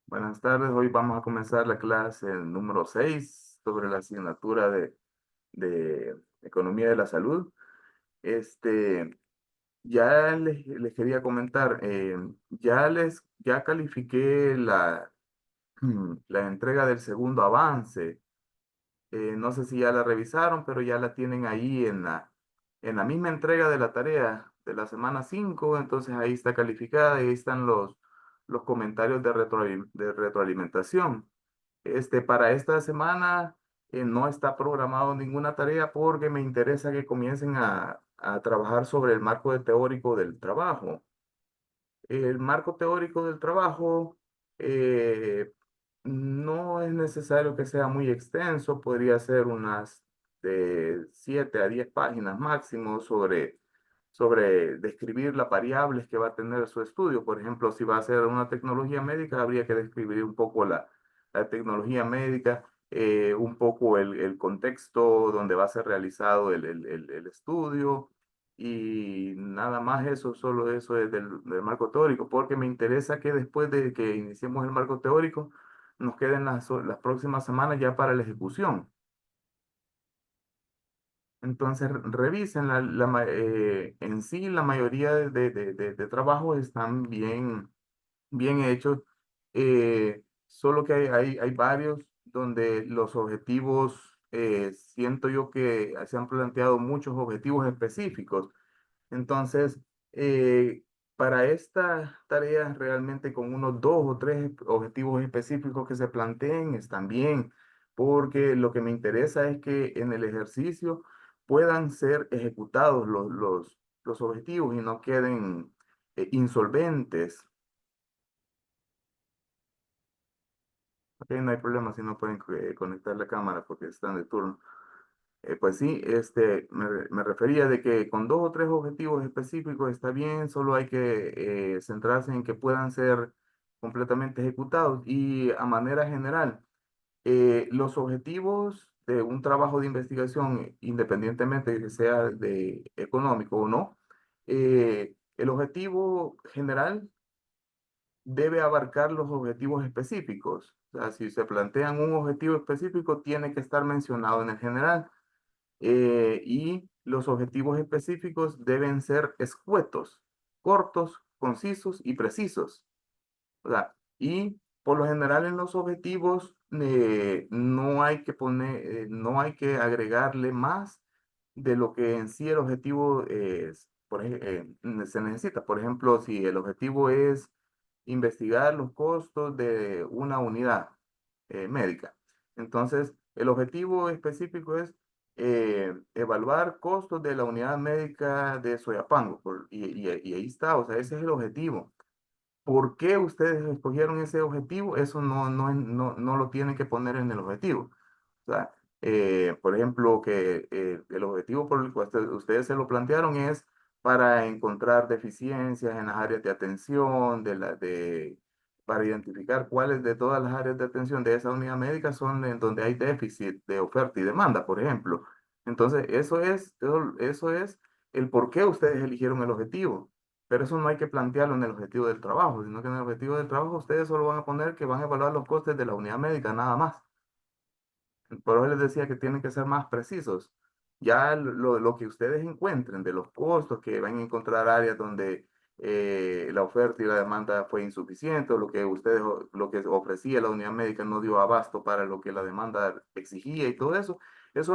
Buenas tardes, hoy vamos a comenzar la clase número 6 sobre la asignatura de Economía de la Salud. Este, ya les quería comentar, ya califiqué la entrega del segundo avance. No sé si ya la revisaron, pero ya la tienen ahí en la misma entrega de la tarea de la semana 5. Entonces ahí está calificada y ahí están los comentarios de retroalimentación. Para esta semana no está programado ninguna tarea porque me interesa que comiencen a trabajar sobre el marco teórico del trabajo. El marco teórico del trabajo eh, no es necesario que sea muy extenso, podría ser unas de 7 a 10 páginas máximo sobre describir las variables que va a tener su estudio. Por ejemplo, si va a ser una tecnología médica, habría que describir un poco la tecnología médica, un poco el contexto donde va a ser realizado el estudio y nada más eso, solo eso es del marco teórico, porque me interesa que después de que iniciemos el marco teórico, nos queden las próximas semanas ya para la ejecución. Entonces, revisen en sí la mayoría de trabajos están bien hechos, solo que hay varios donde los objetivos, siento yo que se han planteado muchos objetivos específicos. Entonces, para esta tarea realmente con unos dos o tres objetivos específicos que se planteen están bien, porque lo que me interesa es que en el ejercicio puedan ser ejecutados los objetivos y no queden insolventes. Ok, no hay problema si no pueden conectar la cámara porque están de turno. Pues sí, me refería de que con dos o tres objetivos específicos está bien, solo hay que centrarse en que puedan ser completamente ejecutados y a manera general, los objetivos de un trabajo de investigación, independientemente de que sea de económico o no, el objetivo general debe abarcar los objetivos específicos. O sea, si se plantean un objetivo específico, tiene que estar mencionado en el general. Y los objetivos específicos deben ser escuetos, cortos, concisos y precisos. O sea, y por lo general en los objetivos no hay que agregarle más de lo que en sí el objetivo se necesita. Por ejemplo, si el objetivo es investigar los costos de una unidad médica, entonces el objetivo específico es evaluar costos de la unidad médica de Soyapango, y ahí está, o sea, ese es el objetivo. ¿Por qué ustedes escogieron ese objetivo? Eso no lo tienen que poner en el objetivo. O sea, por ejemplo, que el objetivo por el cual ustedes se lo plantearon es para encontrar deficiencias en las áreas de atención, para identificar cuáles de todas las áreas de atención de esa unidad médica son en donde hay déficit de oferta y demanda, por ejemplo. Entonces, eso es el por qué ustedes eligieron el objetivo. Pero eso no hay que plantearlo en el objetivo del trabajo, sino que en el objetivo del trabajo ustedes solo van a poner que van a evaluar los costes de la unidad médica, nada más. Por eso les decía que tienen que ser más precisos. Ya lo que ustedes encuentren de los costos, que van a encontrar áreas donde la oferta y la demanda fue insuficiente, o lo que ofrecía la unidad médica no dio abasto para lo que la demanda exigía y todo eso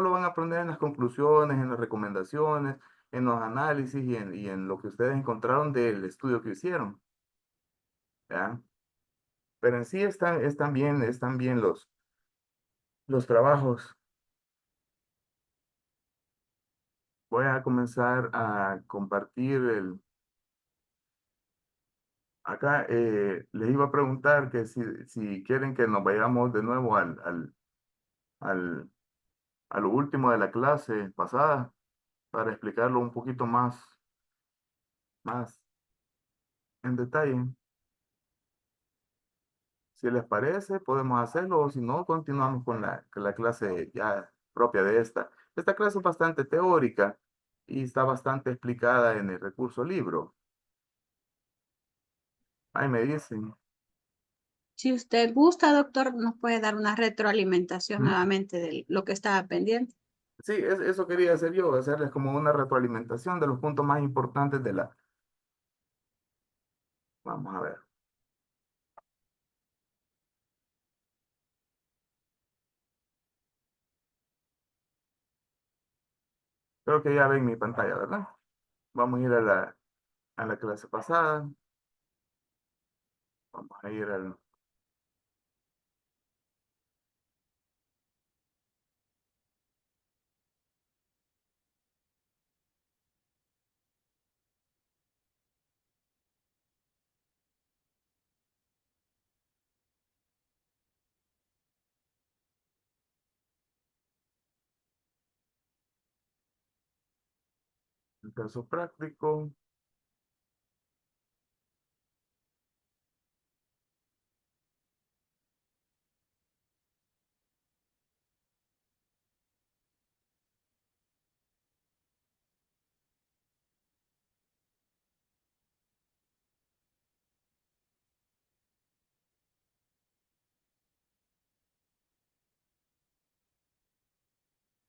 lo van a aprender en las conclusiones, en las recomendaciones, en los análisis y en lo que ustedes encontraron del estudio que hicieron, ¿ya? Pero en sí están bien los trabajos. Voy a comenzar a compartir acá, les iba a preguntar que si quieren que nos vayamos de nuevo al, a lo último de la clase pasada para explicarlo un poquito más en detalle. Si les parece, podemos hacerlo, o si no, continuamos con la clase ya propia de esta. Esta clase es bastante teórica y está bastante explicada en el recurso libro. Ahí me dicen. Si usted gusta, doctor, nos puede dar una retroalimentación Ujú. nuevamente de lo que estaba pendiente. Sí, eso quería hacer yo, hacerles como una retroalimentación de los puntos más importantes de la... Vamos a ver. Creo que ya ven mi pantalla, ¿verdad? Vamos a ir a la clase pasada. Vamos a ir al caso práctico.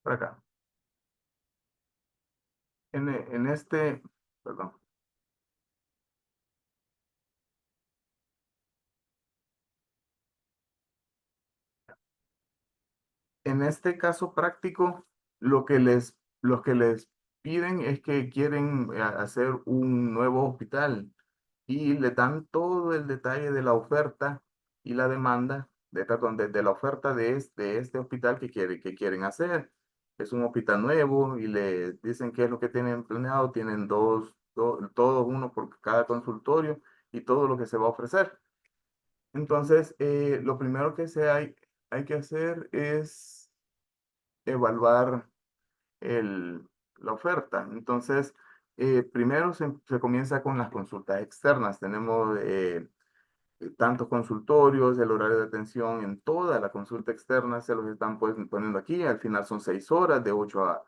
Por acá. En este, perdón. En este caso práctico, lo que les piden es que quieren hacer un nuevo hospital y le dan todo el detalle de la oferta y la demanda, perdón, de la oferta de este hospital que quieren hacer. Es un hospital nuevo y le dicen qué es lo que tienen planeado. Tienen todos uno por cada consultorio y todo lo que se va a ofrecer. Entonces, lo primero hay que hacer es evaluar la oferta. Entonces, primero se comienza con las consultas externas. Tenemos tantos consultorios, el horario de atención en toda la consulta externa se los están poniendo aquí. Al final son 6 horas, de 8 a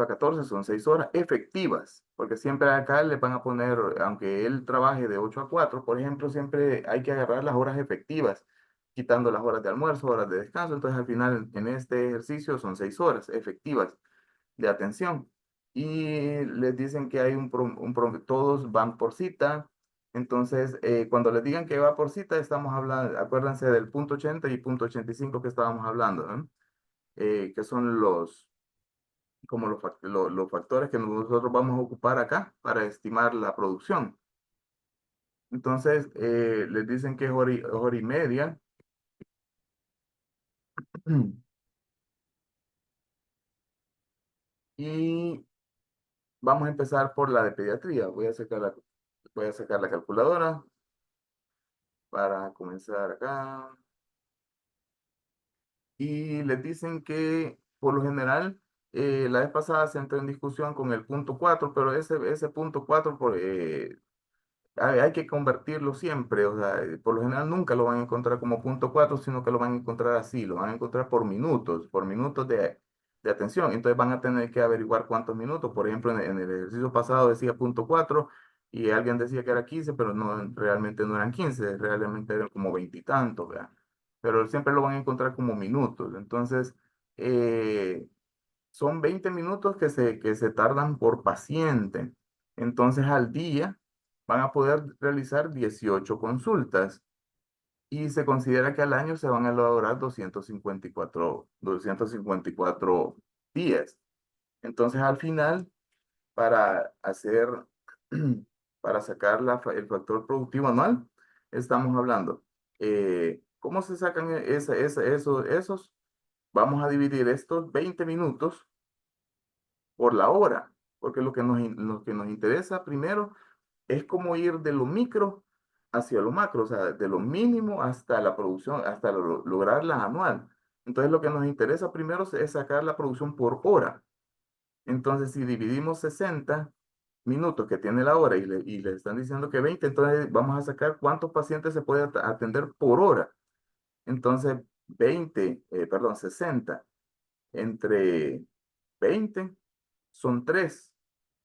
14 son 6 horas efectivas, porque siempre acá le van a poner, aunque él trabaje de 8 a 4 por ejemplo, siempre hay que agarrar las horas efectivas, quitando las horas de almuerzo, horas de descanso. Entonces, al final, en este ejercicio son 6 horas efectivas de atención. Y les dicen que hay todos van por cita. Entonces, cuando les digan que va por cita, estamos hablando, acuérdense del punto 80 y punto 85 que estábamos hablando, ¿no? Que son como los factores que nosotros vamos a ocupar acá para estimar la producción. Entonces, les dicen que es hora y media. Y vamos a empezar por la de pediatría. Voy a sacar la calculadora para comenzar acá. Y les dicen que, por lo general, la vez pasada se entró en discusión con el punto 4, pero ese punto 4 hay que convertirlo siempre. O sea, por lo general nunca lo van a encontrar como punto 4, sino que lo van a encontrar así, lo van a encontrar por minutos de atención. Entonces van a tener que averiguar cuántos minutos. Por ejemplo, en el ejercicio pasado decía punto 4 y alguien decía que era 15, pero no, realmente no eran 15, realmente eran como 20 y tantos, ¿verdad? Pero siempre lo van a encontrar como minutos. Entonces, eh, son 20 minutos que se tardan por paciente. Entonces, al día van a poder realizar 18 consultas y se considera que al año se van a lograr 254 días. Entonces, al final, para hacer, para sacar el factor productivo anual, estamos hablando, ¿cómo se sacan esos? Vamos a dividir estos 20 minutos por la hora, porque lo que nos interesa primero es cómo ir de lo micro hacia lo macro, o sea, de lo mínimo hasta la producción, hasta lograr la anual. Entonces, lo que nos interesa primero es sacar la producción por hora. Entonces, si dividimos 60 minutos que tiene la hora y le están diciendo que 20, entonces vamos a sacar cuántos pacientes se puede atender por hora. Entonces, 60 entre 20 son tres.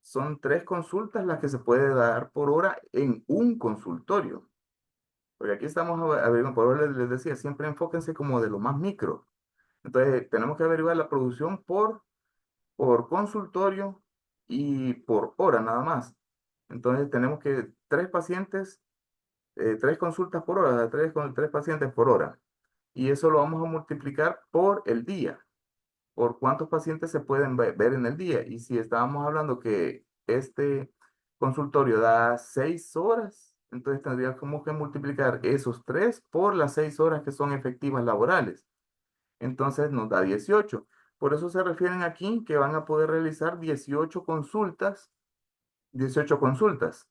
Son tres consultas las que se puede dar por hora en un consultorio, Porque aquí estamos averiguando, por eso les decía, siempre enfóquense como de lo más micro. Entonces, tenemos que averiguar la producción por consultorio y por hora nada más. Entonces, tenemos que tres pacientes, tres consultas por hora, tres pacientes por hora. Y eso lo vamos a multiplicar por el día, por cuántos pacientes se pueden ver en el día. Y si estábamos hablando que este consultorio da 6 horas, entonces tendríamos que multiplicar esos tres por las 6 horas que son efectivas laborales. Entonces nos da 18. Por eso se refieren aquí que van a poder realizar 18 consultas, 18 consultas.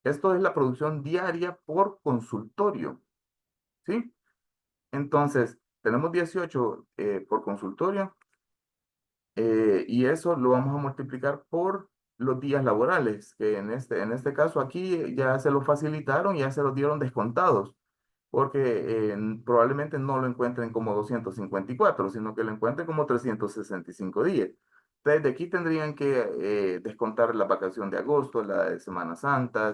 Esto es la producción diaria por consultorio, ¿sí? Entonces, tenemos 18 por consultorio, y eso lo vamos a multiplicar por los días laborales, que en este caso aquí ya se lo facilitaron, ya se los dieron descontados, porque probablemente no lo encuentren como 254, sino que lo encuentren como 365 días. Entonces, de aquí tendrían que descontar la vacación de agosto, la de Semana Santa,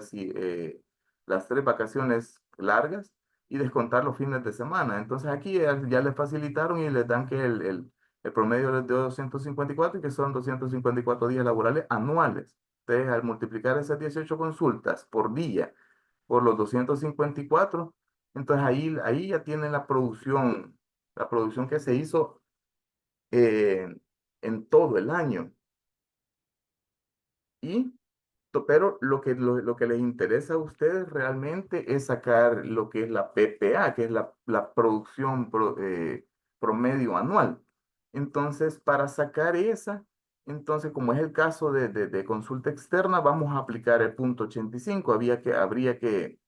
las 3 vacaciones largas y descontar los fines de semana. Entonces, aquí ya les facilitaron y les dan que el promedio es de 254 y que son 254 días laborales anuales. Entonces, al multiplicar esas 18 consultas por día por los 254, entonces ahí ya tienen la producción que se hizo eh, en todo el año. Y, pero lo que les interesa a ustedes realmente es sacar lo que es la PPA, que es la producción promedio anual. Entonces, para sacar esa, entonces, como es el caso de consulta externa, vamos a aplicar el punto 85. Habría que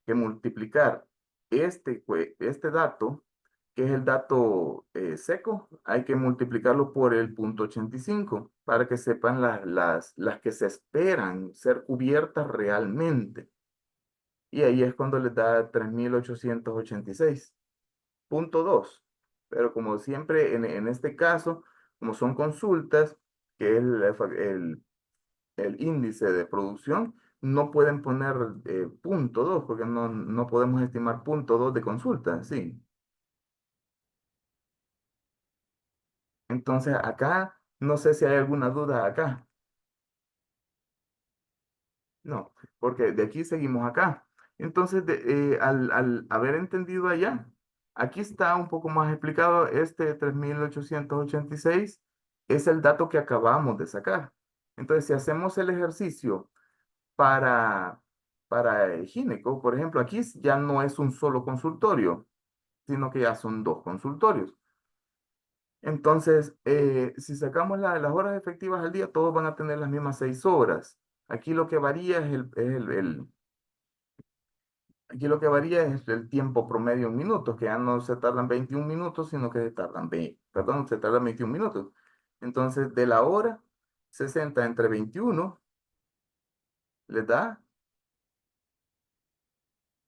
multiplicar este dato, que es el dato seco, hay que multiplicarlo por el punto 85 para que sepan las que se esperan ser cubiertas realmente. Y ahí es cuando les da 3886,2. Pero como siempre, en este caso, como son consultas, que es el índice de producción, no pueden poner punto 2 porque no podemos estimar punto 2 de consulta, sí. Entonces acá, no sé si hay alguna duda acá. No, porque de aquí seguimos acá. Entonces, al haber entendido allá, aquí está un poco más explicado. Este 3886 es el dato que acabamos de sacar. Entonces, si hacemos el ejercicio para, para el gineco, por ejemplo, aquí ya no es un solo consultorio, sino que ya son dos consultorios. Entonces, si sacamos las horas efectivas al día, todos van a tener las mismas 6 horas. Aquí lo que varía aquí lo que varía es el tiempo promedio en minutos, que ya no se tardan 21 minutos, sino que se tardan 21 minutos. Entonces, de la hora 60 entre 21 les da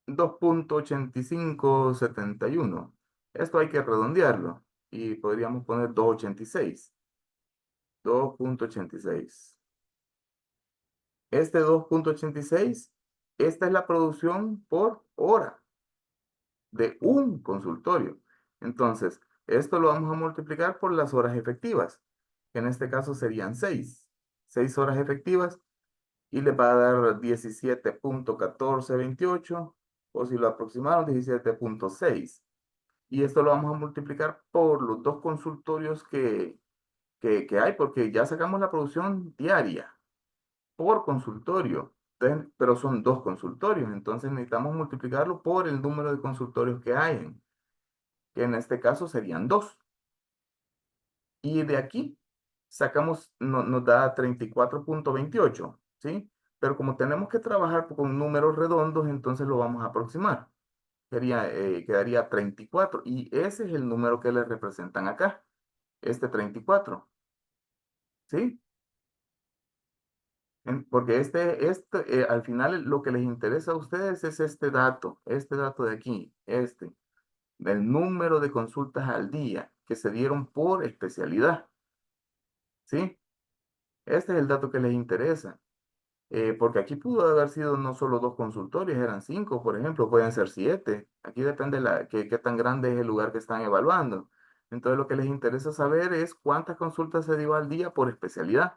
2,8571. Esto hay que redondearlo y podríamos poner 2,86. 2,86. Este 2,86, esta es la producción por hora de un consultorio. Entonces, esto lo vamos a multiplicar por las horas efectivas, que en este caso serían 6 horas efectivas, y les va a dar 17,1428, o si lo aproximaron, 17,6. Y esto lo vamos a multiplicar por los dos consultorios que hay, porque ya sacamos la producción diaria por consultorio. Entonces, pero son dos consultorios, entonces necesitamos multiplicarlo por el número de consultorios que hay, que en este caso serían dos. Y de aquí sacamos, nos da 34,28, ¿sí? Pero como tenemos que trabajar con números redondos, entonces lo vamos a aproximar. Quedaría 34 y ese es el número que le representan acá, este 34, ¿sí? Porque al final lo que les interesa a ustedes es este dato de aquí, del número de consultas al día que se dieron por especialidad, ¿sí? Este es el dato que les interesa. porque aquí pudo haber sido no solo 2 consultorios, eran 5, por ejemplo, pueden ser 7. Aquí depende qué tan grande es el lugar que están evaluando. Entonces, lo que les interesa saber es cuántas consultas se dio al día por especialidad,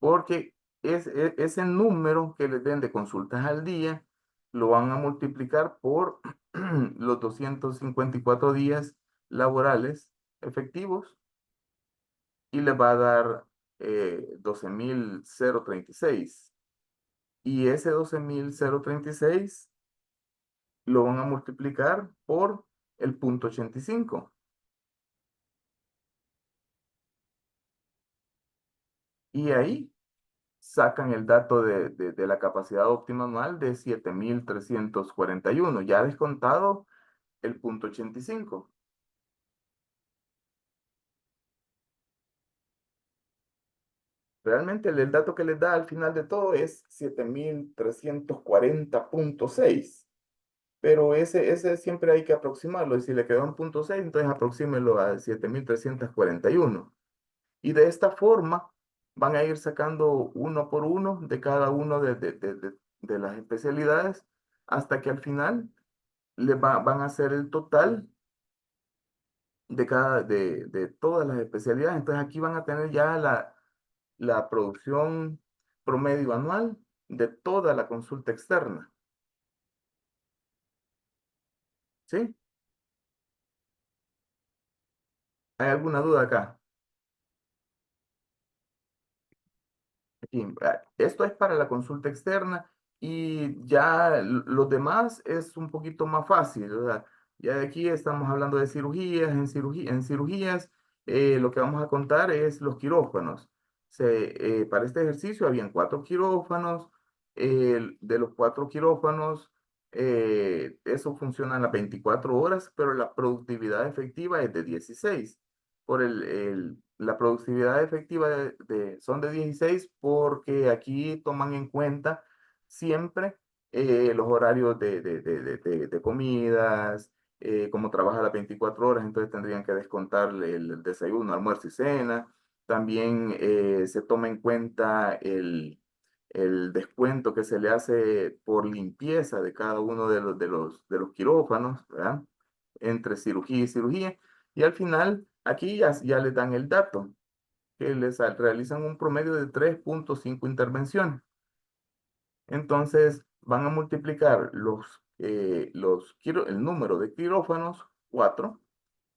porque ese número que les den de consultas al día lo van a multiplicar por los 254 días laborales efectivos y les va a dar 12.036. Y ese 12.036 lo van a multiplicar por el punto 85. Y ahí sacan el dato de la capacidad óptima anual de 7.341 ya descontado el punto 85. Realmente el dato que les da al final de todo es 7.340,6. Pero ese siempre hay que aproximarlo. Y si le quedó un punto 6, entonces aproxímelo a 7.341. Y de esta forma van a ir sacando uno por uno de cada uno de las especialidades hasta que al final van a hacer el total de todas las especialidades. Entonces aquí van a tener ya la producción promedio anual de toda la consulta externa. ¿Sí? ¿Hay alguna duda acá? Aquí, esto es para la consulta externa y ya los demás es un poquito más fácil, ¿verdad? Ya de aquí estamos hablando de cirugías, en cirugías lo que vamos a contar es los quirófanos. Para este ejercicio habían 4 quirófanos, de los 4 quirófanos, eso funciona a las 24 horas, pero la productividad efectiva es de 16 por la productividad efectiva son de 16 porque aquí toman en cuenta siempre los horarios de comidas, como trabaja las 24 horas, entonces tendrían que descontarle el desayuno, almuerzo y cena. También se toma en cuenta el descuento que se le hace por limpieza de cada uno de los quirófanos, ¿verdad? Entre cirugía y cirugía. Y al final, aquí ya les dan el dato, que realizan un promedio de 3,5 intervenciones. Entonces, van a multiplicar el número de quirófanos, 4,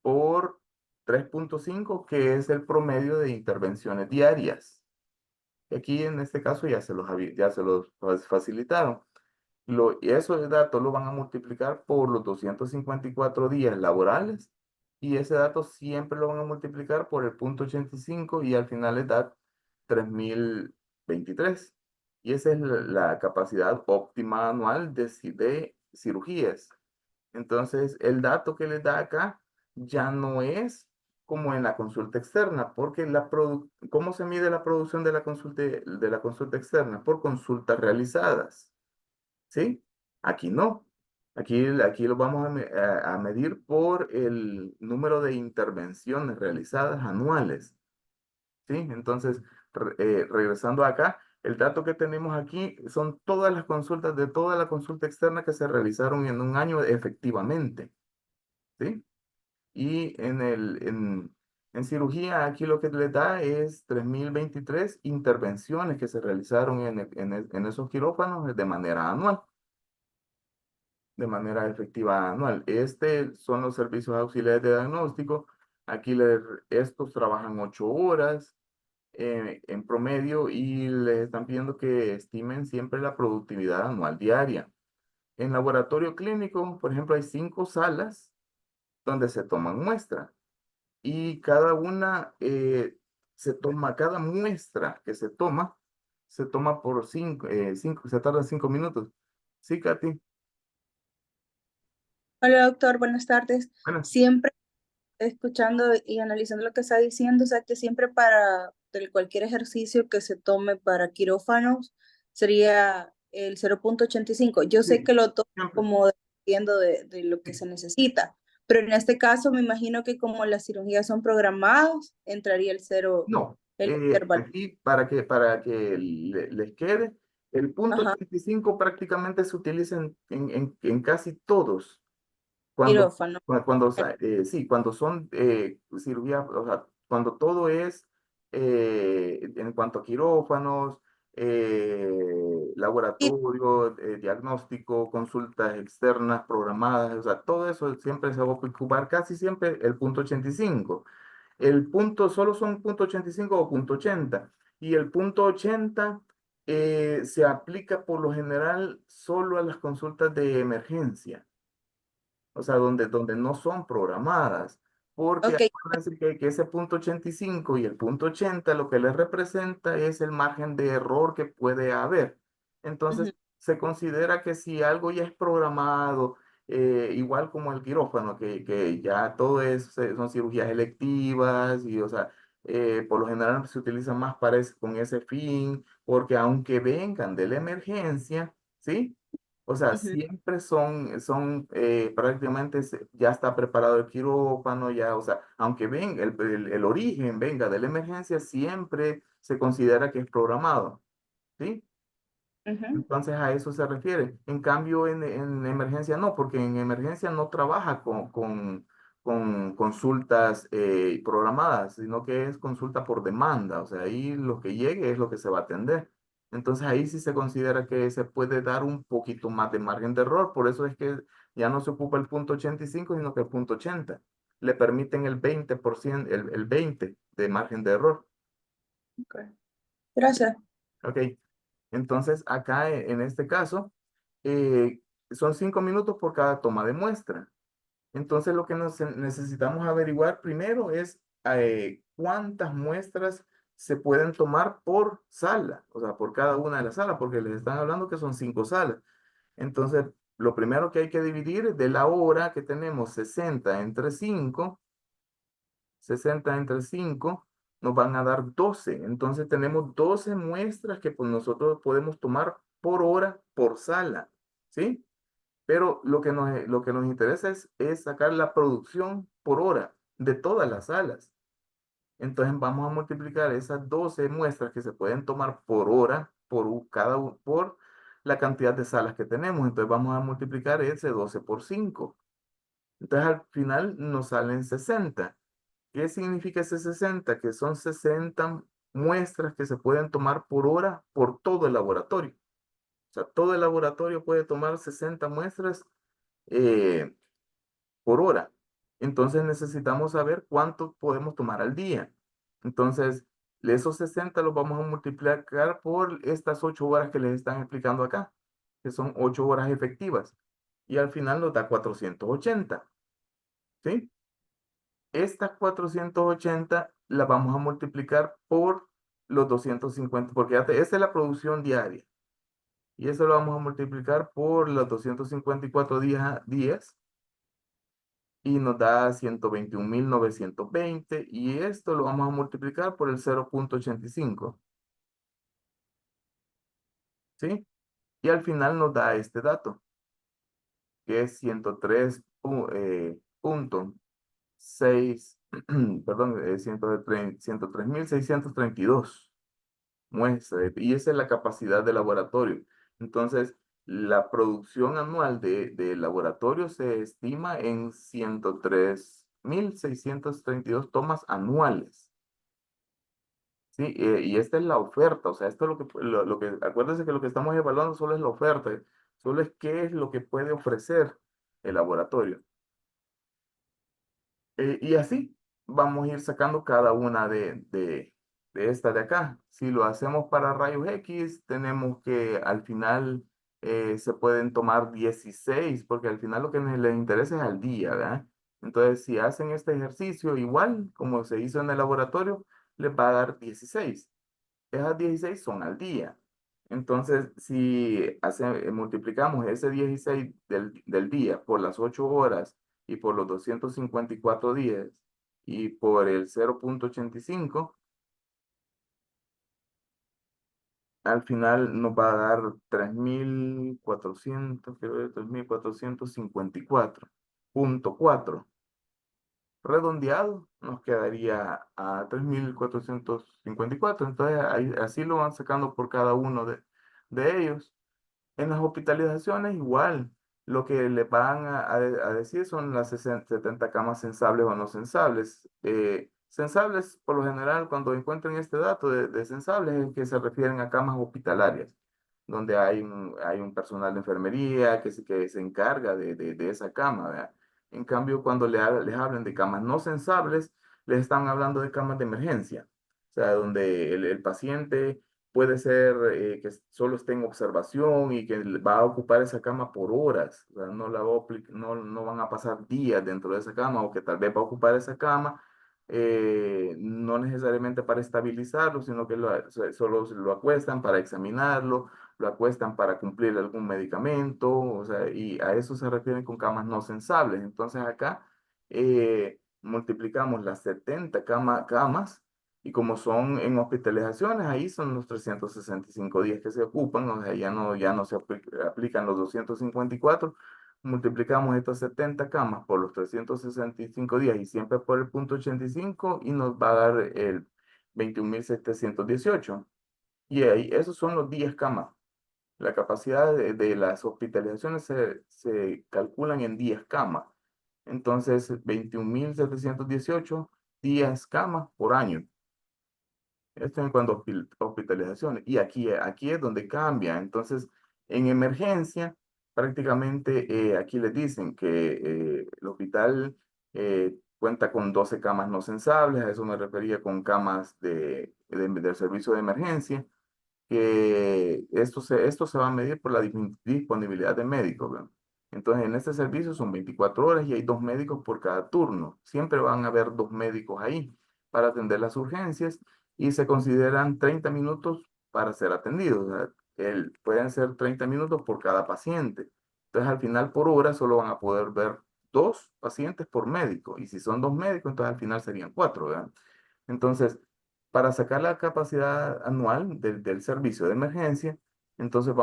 por 3,5, que es el promedio de intervenciones diarias. Aquí, en este caso, ya se los facilitaron. Y esos datos lo van a multiplicar por los 254 días laborales y ese dato siempre lo van a multiplicar por el punto 85 y al final les da 3.023. Y esa es la capacidad óptima anual de cirugías. Entonces, el dato que les da acá ya no es como en la consulta externa, porque ¿cómo se mide la producción de la consulta externa? Por consultas realizadas. ¿Sí? Aquí no. Aquí lo vamos a medir por el número de intervenciones realizadas anuales. ¿Sí? Entonces, regresando acá, el dato que tenemos aquí son todas las consultas de toda la consulta externa que se realizaron en un año efectivamente. ¿Sí? Y en cirugía, aquí lo que le da es 3.023 intervenciones que se realizaron en esos quirófanos de manera anual, de manera efectiva anual. Son los servicios auxiliares de diagnóstico. Aquí estos trabajan 8 horas en promedio y les están pidiendo que estimen siempre la productividad anual diaria. En laboratorio clínico, por ejemplo, hay 5 salas donde se toman muestras y cada muestra que se toma por 5, se tarda 5 minutos. Sí, Katy. Hola doctor, buenas tardes. Bueno, Siempre escuchando y analizando lo que está diciendo, o sea que siempre para cualquier ejercicio que se tome para quirófanos sería el 0,85. Yo sé sí, que lo tomo siempre. como dependiendo de lo que Sí. se necesita, pero en este caso me imagino que como las cirugías son programadas, entraría el cero, No, el intervalo. aquí para que les quede, El punto Ajá, 85 prácticamente se utiliza en casi todos. Cuando, quirófano. sí, cuando son cirugía, o sea, cuando todo es en cuanto a quirófanos, Y, laboratorio, diagnóstico, consultas externas programadas, o sea, todo eso siempre se va a ocupar casi siempre el punto 85. El punto solo son punto 85 o punto 80. Y el punto 80 se aplica por lo general solo a las consultas de emergencia, o sea, donde no son programadas, porque ok, acuérdense que ese punto 85 y el punto 80 lo que les representa es el margen de error que puede haber. ujú, Entonces, se considera que si algo ya es programado, igual como el quirófano, que ya todo es, son cirugías electivas y, o sea, por lo general se utiliza más con ese fin, porque aunque vengan de la emergencia, ¿sí? O sea, ujú, siempre son prácticamente ya está preparado el quirófano, ya, o sea, aunque ven, el origen venga de la emergencia, siempre se considera que es programado, ¿sí? ujú. Entonces a eso se refiere. En cambio, en emergencia no, porque en emergencia no trabaja con consultas programadas, sino que es consulta por demanda. O sea, ahí lo que llegue es lo que se va a atender. Entonces ahí sí se considera que se puede dar un poquito más de margen de error. Por eso es que ya no se ocupa el punto 85, sino que el punto 80. Le permiten el 20%, el 20 de margen de error. Ok. Gracias. ¿Ok? Entonces, acá en este caso, eh, son 5 minutos por cada toma de muestra. Entonces, lo que necesitamos averiguar primero es cuántas muestras se pueden tomar por sala, o sea, por cada una de las salas, porque les están hablando que son 5 salas. Entonces, lo primero que hay que dividir de la hora que tenemos 60 entre 5 nos van a dar 12. Entonces tenemos 12 muestras que pues, nosotros podemos tomar por hora, por sala, ¿sí? Pero lo que nos interesa es sacar la producción por hora de todas las salas. Entonces vamos a multiplicar esas 12 muestras que se pueden tomar por hora, por la cantidad de salas que tenemos. Entonces vamos a multiplicar ese 12 por 5. Entonces al final nos salen 60. ¿Qué significa ese 60? Que son 60 muestras que se pueden tomar por hora por todo el laboratorio. O sea, todo el laboratorio puede tomar 60 muestras eh, por hora. Entonces necesitamos saber cuánto podemos tomar al día. Entonces, esos 60 los vamos a multiplicar por estas 8 horas que les están explicando acá, que son 8 horas efectivas. Y al final nos da 480. ¿Sí? Estas 480 las vamos a multiplicar por los 250, porque esta es la producción diaria. Y eso lo vamos a multiplicar por los 254 días y nos da 121.920. Y esto lo vamos a multiplicar por el 0,85. ¿Sí? Y al final nos da este dato, que es 103 punto 6, perdón, 103.632 muestras, y esa es la capacidad de laboratorio. Entonces, la producción anual de laboratorio se estima en 103.632 tomas anuales. Sí, y esta es la oferta, o sea, esto es acuérdense que lo que estamos evaluando solo es la oferta, solo es qué es lo que puede ofrecer el laboratorio. Y así vamos a ir sacando cada una de estas de acá. Si lo hacemos para rayos X, tenemos que al final se pueden tomar 16, porque al final lo que les interesa es al día, ¿verdad? Entonces, si hacen este ejercicio igual como se hizo en el laboratorio, les va a dar 16. Esas 16 son al día. Entonces, si multiplicamos ese 16 del día por las 8 horas y por los 254 días y por el 0,85, al final nos va a dar 3.400, creo que 3.454,4. Redondeado, nos quedaría a 3.454. Entonces, así lo van sacando por cada uno de ellos. En las hospitalizaciones igual, lo que le van a decir son las 70 camas sensables o no sensables. Sensables, por lo general, cuando encuentren este dato de sensables, es que se refieren a camas hospitalarias, donde hay un personal de enfermería que se encarga de esa cama, ¿verdad? En cambio, cuando les hablen de camas no sensables, les están hablando de camas de emergencia, o sea, donde el paciente puede ser que solo esté en observación y que va a ocupar esa cama por horas, o sea, no van a pasar días dentro de esa cama, o que tal vez va a ocupar esa cama, no necesariamente para estabilizarlo, sino que solo lo acuestan para examinarlo, lo acuestan para cumplir algún medicamento, o sea, y a eso se refieren con camas no sensables. Entonces acá multiplicamos las 70 camas, y como son en hospitalizaciones, ahí son los 365 días que se ocupan, o sea, ya no se aplican los 254. Multiplicamos estas 70 camas por los 365 días y siempre por el punto 85 y nos va a dar el 21.718. Y ahí, esos son los 10 camas. La capacidad de las hospitalizaciones se calculan en 10 camas. Entonces, 21.718 10 camas por año. Esto en cuanto a hospitalizaciones. Y aquí es donde cambia. Entonces, en emergencia, prácticamente aquí les dicen que el hospital cuenta con 12 camas no sensables. A eso me refería con camas del servicio de emergencia, que esto se va a medir por la disponibilidad de médicos, ¿verdad? Entonces, en este servicio son 24 horas y hay dos médicos por cada turno. Siempre van a haber dos médicos ahí para atender las urgencias y se consideran 30 minutos para ser atendidos. O sea, pueden ser 30 minutos por cada paciente. Entonces, al final, por hora, solo van a poder ver dos pacientes por médico. Y si son dos médicos, entonces al final serían cuatro, ¿verdad? Entonces, para sacar la capacidad anual del servicio de emergencia, entonces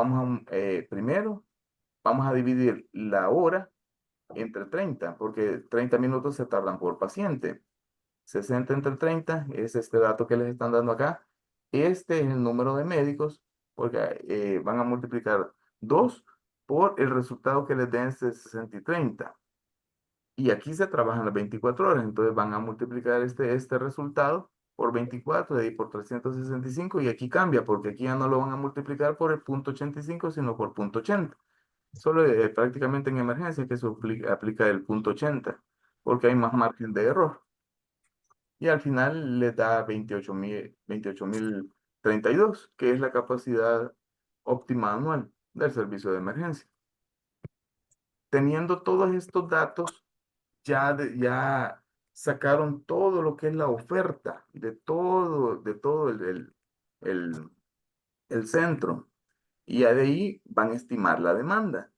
primero vamos a dividir la hora entre 30, porque 30 minutos se tardan por paciente. 60 entre 30 es este dato que les están dando acá. Este es el número de médicos, porque van a multiplicar 2 por el resultado que les den este 60 y 30. Y aquí se trabajan las 24 horas, entonces van a multiplicar este resultado por 24, de ahí por 365, y aquí cambia, porque aquí ya no lo van a multiplicar por el punto 85, sino por punto 80. Solo prácticamente en emergencia que se aplica el punto 80, porque hay más margen de error. Y al final le da 28.032, que es la capacidad óptima anual del servicio de emergencia. Teniendo todos estos datos, ya sacaron todo lo que es la oferta de todo el, el centro. Y ya de ahí van a estimar la demanda.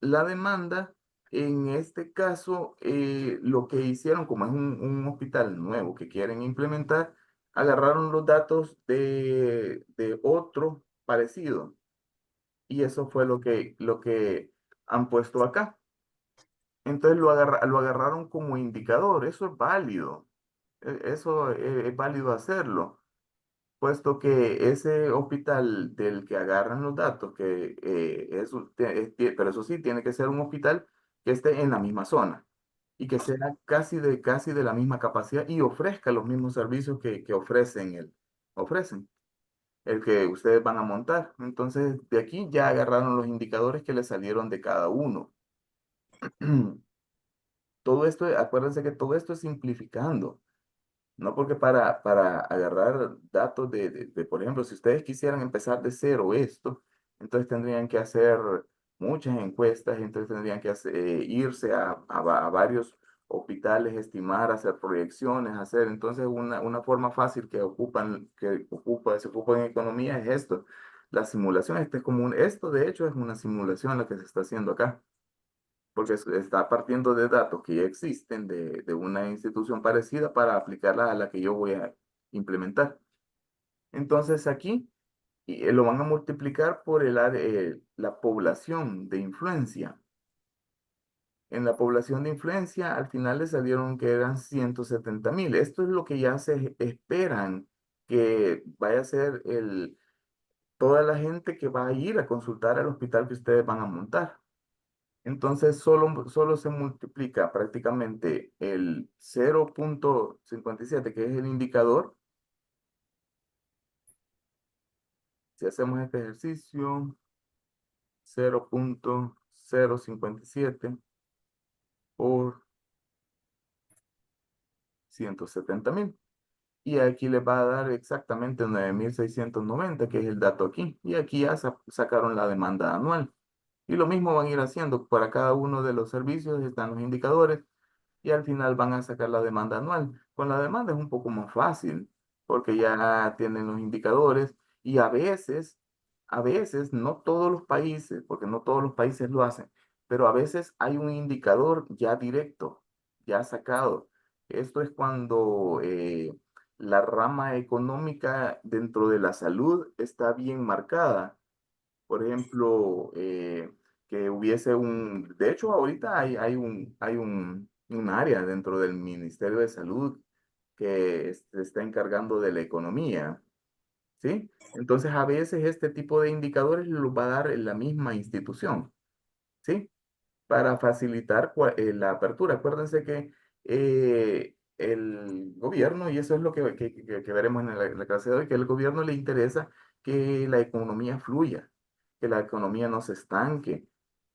La demanda, en este caso, lo que hicieron, como es un hospital nuevo que quieren implementar, agarraron los datos de otro parecido. Y eso fue lo que han puesto acá. Entonces lo agarraron como indicador. Eso es válido. Eso es válido hacerlo, puesto que ese hospital del que agarran los datos, que pero eso sí, tiene que ser un hospital que esté en la misma zona y que sea casi de la misma capacidad y ofrezca los mismos servicios que ofrecen el que ustedes van a montar. Entonces, de aquí ya agarraron los indicadores que le salieron de cada uno. Todo esto, acuérdense que todo esto es simplificando. No, porque para agarrar datos por ejemplo, si ustedes quisieran empezar de cero esto, entonces tendrían que hacer muchas encuestas, entonces tendrían que irse a varios hospitales, estimar, hacer proyecciones, entonces una forma fácil se ocupa en economía es esto, la simulación. Esto de hecho es una simulación la que se está haciendo acá, porque está partiendo de datos que ya existen de una institución parecida para aplicarla a la que yo voy a implementar. Entonces aquí lo van a multiplicar por la población de influencia. En la población de influencia, al final le salieron que eran 170.000. Esto es lo que ya se esperan que vaya a ser toda la gente que va a ir a consultar al hospital que ustedes van a montar. Entonces, solo se multiplica prácticamente el 0,57, que es el indicador. Si hacemos este ejercicio, 0,057 por 170,000. Y aquí les va a dar exactamente 9,690, que es el dato aquí. Y aquí ya sacaron la demanda anual. Y lo mismo van a ir haciendo para cada uno de los servicios, están los indicadores y al final van a sacar la demanda anual. Con la demanda es un poco más fácil porque ya tienen los indicadores y a veces, no todos los países, porque no todos los países lo hacen, pero a veces hay un indicador ya directo, ya sacado. Esto es cuando la rama económica dentro de la salud está bien marcada. Por ejemplo, que hubiese de hecho ahorita hay un área dentro del Ministerio de Salud que se está encargando de la economía, ¿sí? Entonces a veces este tipo de indicadores los va a dar en la misma institución, ¿sí? Para facilitar la apertura. Acuérdense que el gobierno, y eso es lo que veremos en la clase de hoy, que al gobierno le interesa que la economía fluya, que la economía no se estanque.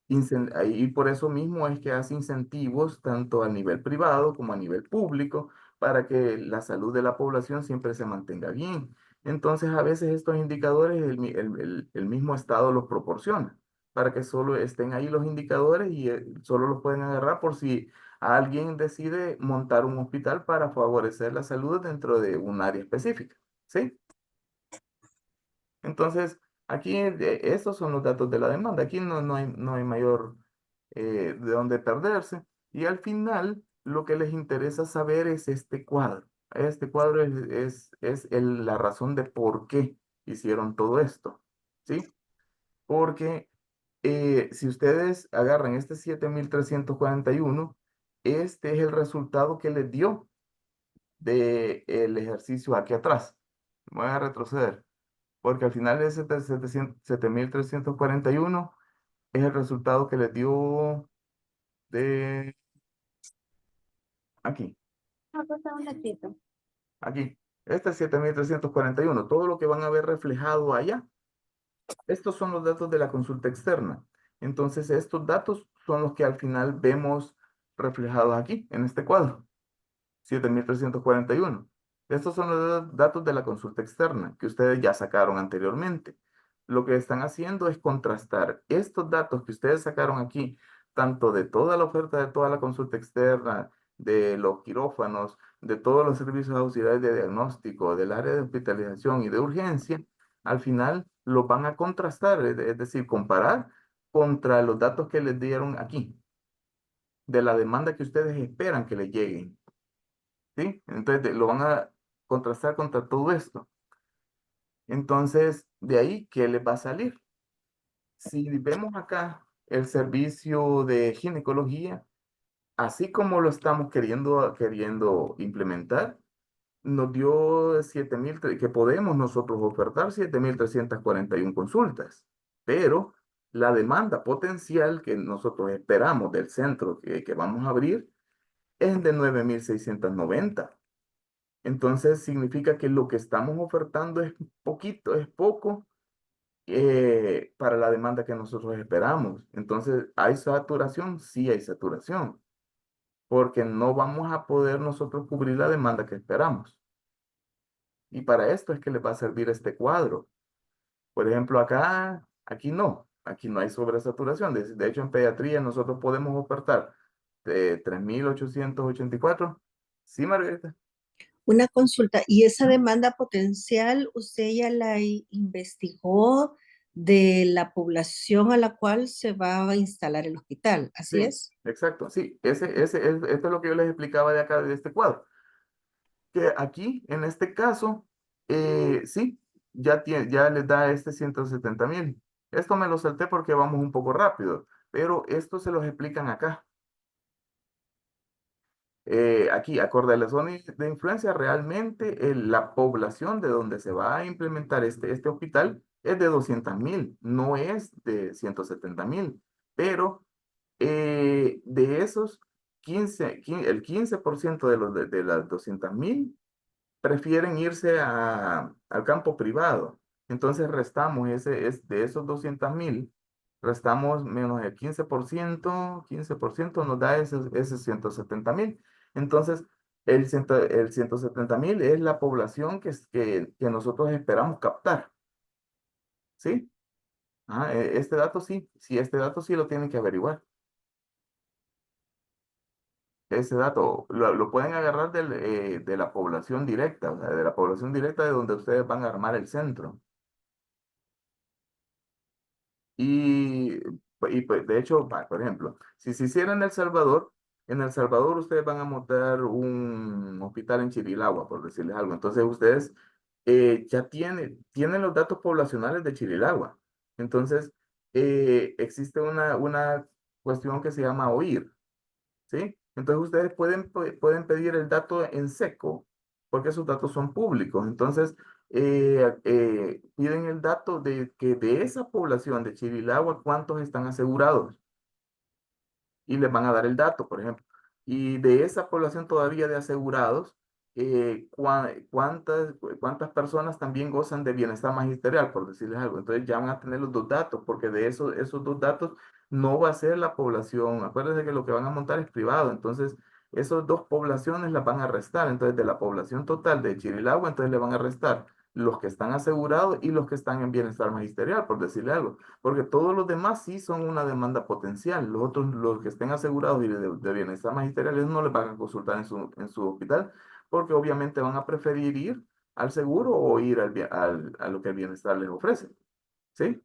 Y por eso mismo es que hace incentivos tanto a nivel privado como a nivel público para que la salud de la población siempre se mantenga bien. Entonces, a veces estos indicadores el mismo Estado los proporciona para que solo estén ahí los indicadores y solo los pueden agarrar por si alguien decide montar un hospital para favorecer la salud dentro de un área específica. ¿Sí? Entonces, aquí estos son los datos de la demanda. Aquí no hay mayor de dónde perderse. Y al final, lo que les interesa saber es este cuadro. Este cuadro es la razón de por qué hicieron todo esto. ¿Sí? Porque si ustedes agarran este 7,341, este es el resultado que les dio del ejercicio aquí atrás. Voy a retroceder porque al final ese 7,341 es el resultado que les dio de aquí, Ah, pues, un ratito. aquí. Este es 7,341. Todo lo que van a ver reflejado allá, estos son los datos de la consulta externa. Entonces, estos datos son los que al final vemos reflejados aquí, en este cuadro. 7,341. Estos son los datos de la consulta externa que ustedes ya sacaron anteriormente. Lo que están haciendo es contrastar estos datos que ustedes sacaron aquí, tanto de toda la oferta de toda la consulta externa, de los quirófanos, de todos los servicios auxiliares de diagnóstico, del área de hospitalización y de urgencia, al final los van a contrastar, es decir, comparar contra los datos que les dieron aquí, de la demanda que ustedes esperan que les lleguen. ¿Sí? Entonces lo van a contrastar contra todo esto. Entonces, de ahí, ¿qué les va a salir? Si vemos acá el servicio de ginecología, así como lo estamos queriendo implementar, nos dio 7,000, que podemos nosotros ofertar 7,341 consultas, pero la demanda potencial que nosotros esperamos del centro que vamos a abrir es de 9,690. Entonces significa que lo que estamos ofertando es poquito, es poco para la demanda que nosotros esperamos. Entonces, ¿hay saturación? Sí hay saturación, porque no vamos a poder nosotros cubrir la demanda que esperamos. Y para esto es que les va a servir este cuadro. Por ejemplo, aquí no hay sobresaturación. De hecho, en pediatría nosotros podemos ofertar de 3,884. Sí, Margarita. Una consulta, ¿y esa demanda potencial usted ya la investigó de la población a la cual se va a instalar el hospital? ¿Así Sí, es? exacto, sí, esto es lo que yo les explicaba de acá, de este cuadro, que aquí, en este caso, sí, ya les da este 170,000. Esto me lo salté porque vamos un poco rápido, pero esto se los explican acá. Aquí, acorde a la zona de influencia, realmente la población de donde se va a implementar este hospital es de 200,000, no es de 170,000, pero de esos 15% de las 200,000 prefieren irse al campo privado. Entonces restamos de esos 200,000, restamos menos el 15% nos da esos 170,000. Entonces, el 170,000 es la población que nosotros esperamos captar, ¿sí? Este dato sí lo tienen que averiguar. Ese dato lo pueden agarrar de la población directa, o sea, de la población directa de donde ustedes van a armar el centro. Y, pues, de hecho, por ejemplo, si se hiciera en El Salvador ustedes van a montar un hospital en Chirilagua, por decirles algo. Entonces ustedes ya tienen los datos poblacionales de Chirilagua. Entonces, existe una cuestión que se llama OIR. ¿Sí? Entonces ustedes pueden pedir el dato en seco porque esos datos son públicos. Entonces, piden el dato de que de esa población de Chirilagua, ¿cuántos están asegurados? Y les van a dar el dato, por ejemplo. Y de esa población todavía de asegurados, ¿cuántas personas también gozan de bienestar magisterial, por decirles algo? Entonces ya van a tener los dos datos, porque de esos dos datos no va a ser la población. Acuérdense que lo que van a montar es privado, entonces esas dos poblaciones las van a restar. Entonces de la población total de Chirilagua, entonces le van a restar los que están asegurados y los que están en bienestar magisterial, por decirle algo, porque todos los demás sí son una demanda potencial. Los otros, los que estén asegurados y de bienestar magisterial, ellos no les van a consultar en su hospital, porque obviamente van a preferir ir al seguro o ir a lo que el bienestar les ofrece. ¿Sí?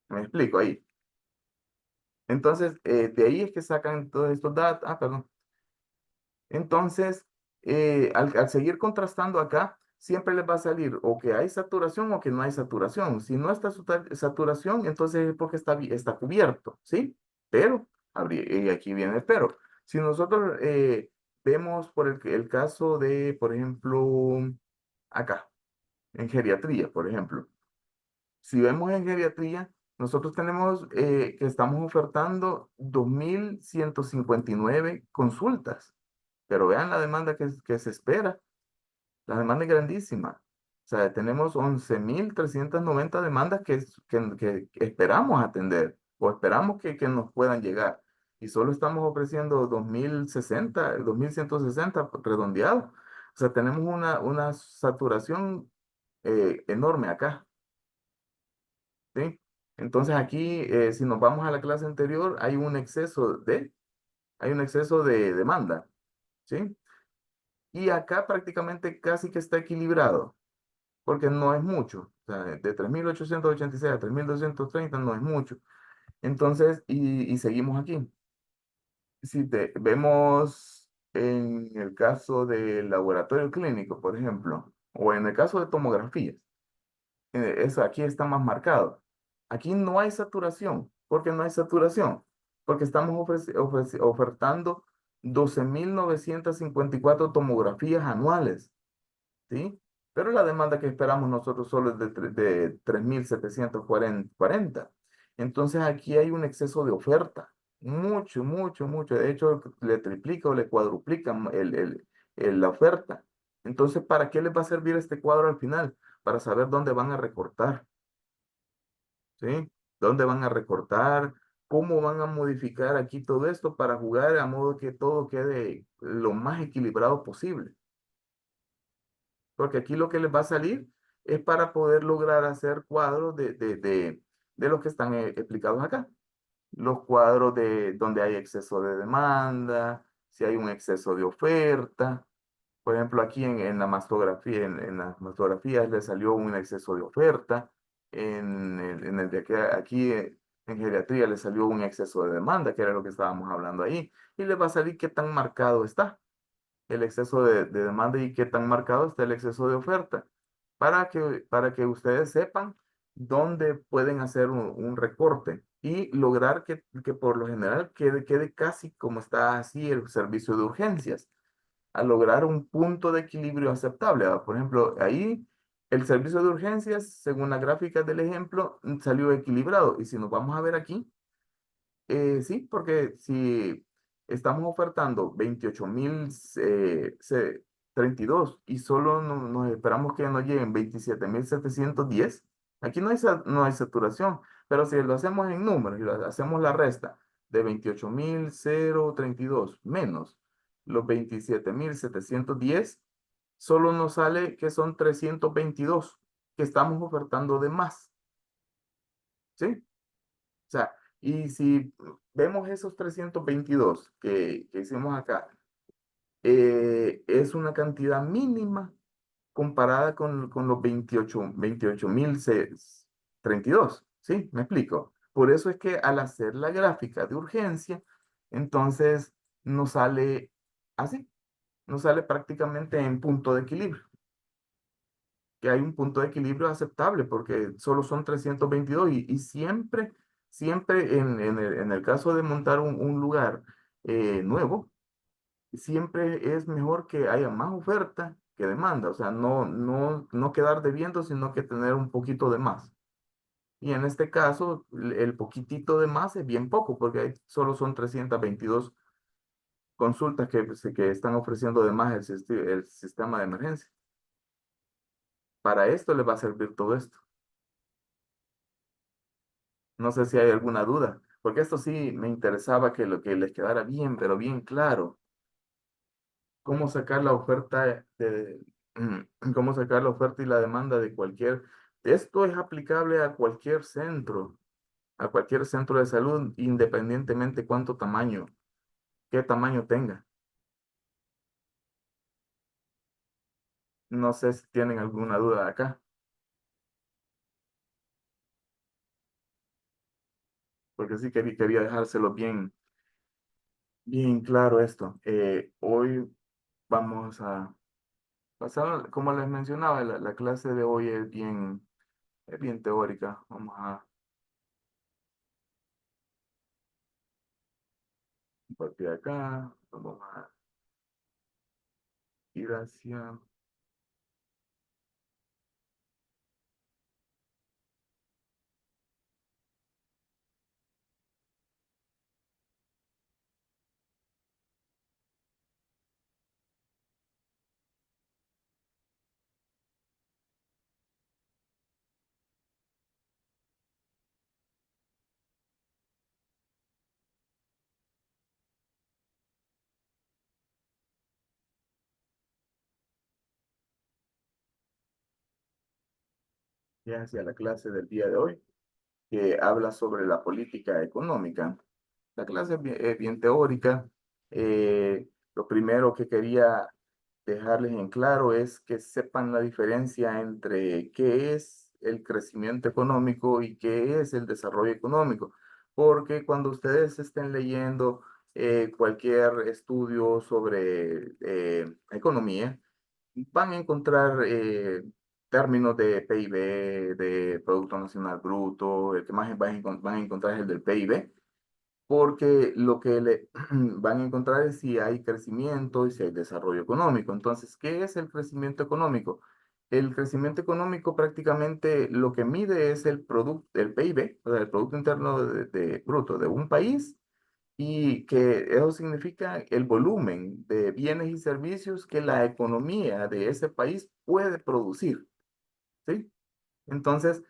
Me explico ahí. Entonces, de ahí es que sacan todos estos datos. Ah, perdón. Entonces, al seguir contrastando acá, siempre les va a salir o que hay saturación o que no hay saturación. Si no está saturación, entonces es porque está cubierto, ¿sí? Pero, y aquí viene el pero. Si nosotros vemos por el caso de, por ejemplo, acá, en geriatría, por ejemplo. Si vemos en geriatría, nosotros tenemos que estamos ofertando 2,159 consultas. Pero vean la demanda que se espera. La demanda es grandísima. O sea, tenemos 11,390 demandas que esperamos atender o esperamos que nos puedan llegar. Y solo estamos ofreciendo 2,160 redondeados. O sea, tenemos una saturación enorme acá. ¿Sí? Entonces aquí, si nos vamos a la clase anterior, hay un exceso de demanda. ¿Sí? Y acá prácticamente casi que está equilibrado, porque no es mucho. O sea, de 3,886 a 3,230 no es mucho. Entonces, y seguimos aquí. Si vemos en el caso del laboratorio clínico, por ejemplo, o en el caso de tomografías, eso aquí está más marcado. Aquí no hay saturación. ¿Por qué no hay saturación? Porque estamos ofertando 12,954 tomografías anuales. ¿Sí? Pero la demanda que esperamos nosotros solo es de 3,740. Entonces aquí hay un exceso de oferta, mucho, mucho, mucho. De hecho, le triplica o le cuadruplica la oferta. Entonces, ¿para qué les va a servir este cuadro al final? Para saber dónde van a recortar, ¿sí? ¿Dónde van a recortar? ¿Cómo van a modificar aquí todo esto para jugar a modo que todo quede lo más equilibrado posible? Porque aquí lo que les va a salir es para poder lograr hacer cuadros de los que están explicados acá. Los cuadros de donde hay exceso de demanda, si hay un exceso de oferta. Por ejemplo, aquí en la mastografía, en las mastografías le salió un exceso de oferta. En el de aquí en geriatría le salió un exceso de demanda, que era lo que estábamos hablando ahí. Y les va a salir qué tan marcado está el exceso de demanda y qué tan marcado está el exceso de oferta, para que ustedes sepan dónde pueden hacer un recorte y lograr que por lo general quede casi como está así el servicio de urgencias, a lograr un punto de equilibrio aceptable. Por ejemplo, ahí El servicio de urgencias, según la gráfica del ejemplo, salió equilibrado. Y si nos vamos a ver aquí, sí, porque si estamos ofertando 28.032 y solo nos esperamos que nos lleguen 27.710, aquí no hay saturación, pero si lo hacemos en números y lo hacemos la resta de 28.032 menos los 27.710, solo nos sale que son 322 que estamos ofertando de más, ¿sí? O sea, y si vemos esos 322 que hicimos acá, es una cantidad mínima comparada con los 28.032, ¿sí? ¿Me explico? Por eso es que al hacer la gráfica de urgencia, entonces nos sale así, nos sale prácticamente en punto de equilibrio, que hay un punto de equilibrio aceptable porque solo son 322 y siempre en el caso de montar un lugar nuevo, siempre es mejor que haya más oferta que demanda, o sea, no quedar debiendo, sino que tener un poquito de más. Y en este caso, el poquitito de más es bien poco, porque solo son 322 consultas que están ofreciendo de más el sistema de emergencia. Para esto les va a servir todo esto. No sé si hay alguna duda, porque esto sí me interesaba que lo que les quedara bien, pero bien claro. Cómo sacar la oferta cómo sacar la oferta y la demanda de cualquier. Esto es aplicable a cualquier centro de salud, independientemente qué tamaño tenga. No sé si tienen alguna duda acá, porque sí quería dejárselo bien claro esto. Hoy vamos a pasar, como les mencionaba, la clase de hoy es bien teórica. Vamos a partir acá, vamos a ir hacia, ya hacia la clase del día de hoy, que habla sobre la política económica. La clase es bien teórica. Lo primero que quería dejarles en claro es que sepan la diferencia entre qué es el crecimiento económico y qué es el desarrollo económico. Porque cuando ustedes estén leyendo cualquier estudio sobre economía, van a encontrar términos de PIB, de Producto Nacional Bruto. El que más van a encontrar es el del PIB, porque lo que le van a encontrar es si hay crecimiento y si hay desarrollo económico. Entonces, ¿qué es el crecimiento económico? El crecimiento económico prácticamente lo que mide es el producto, el PIB, o sea, el Producto Interno Bruto de un país, y que eso significa el volumen de bienes y servicios que la economía de ese país puede producir, ¿sí? Entonces,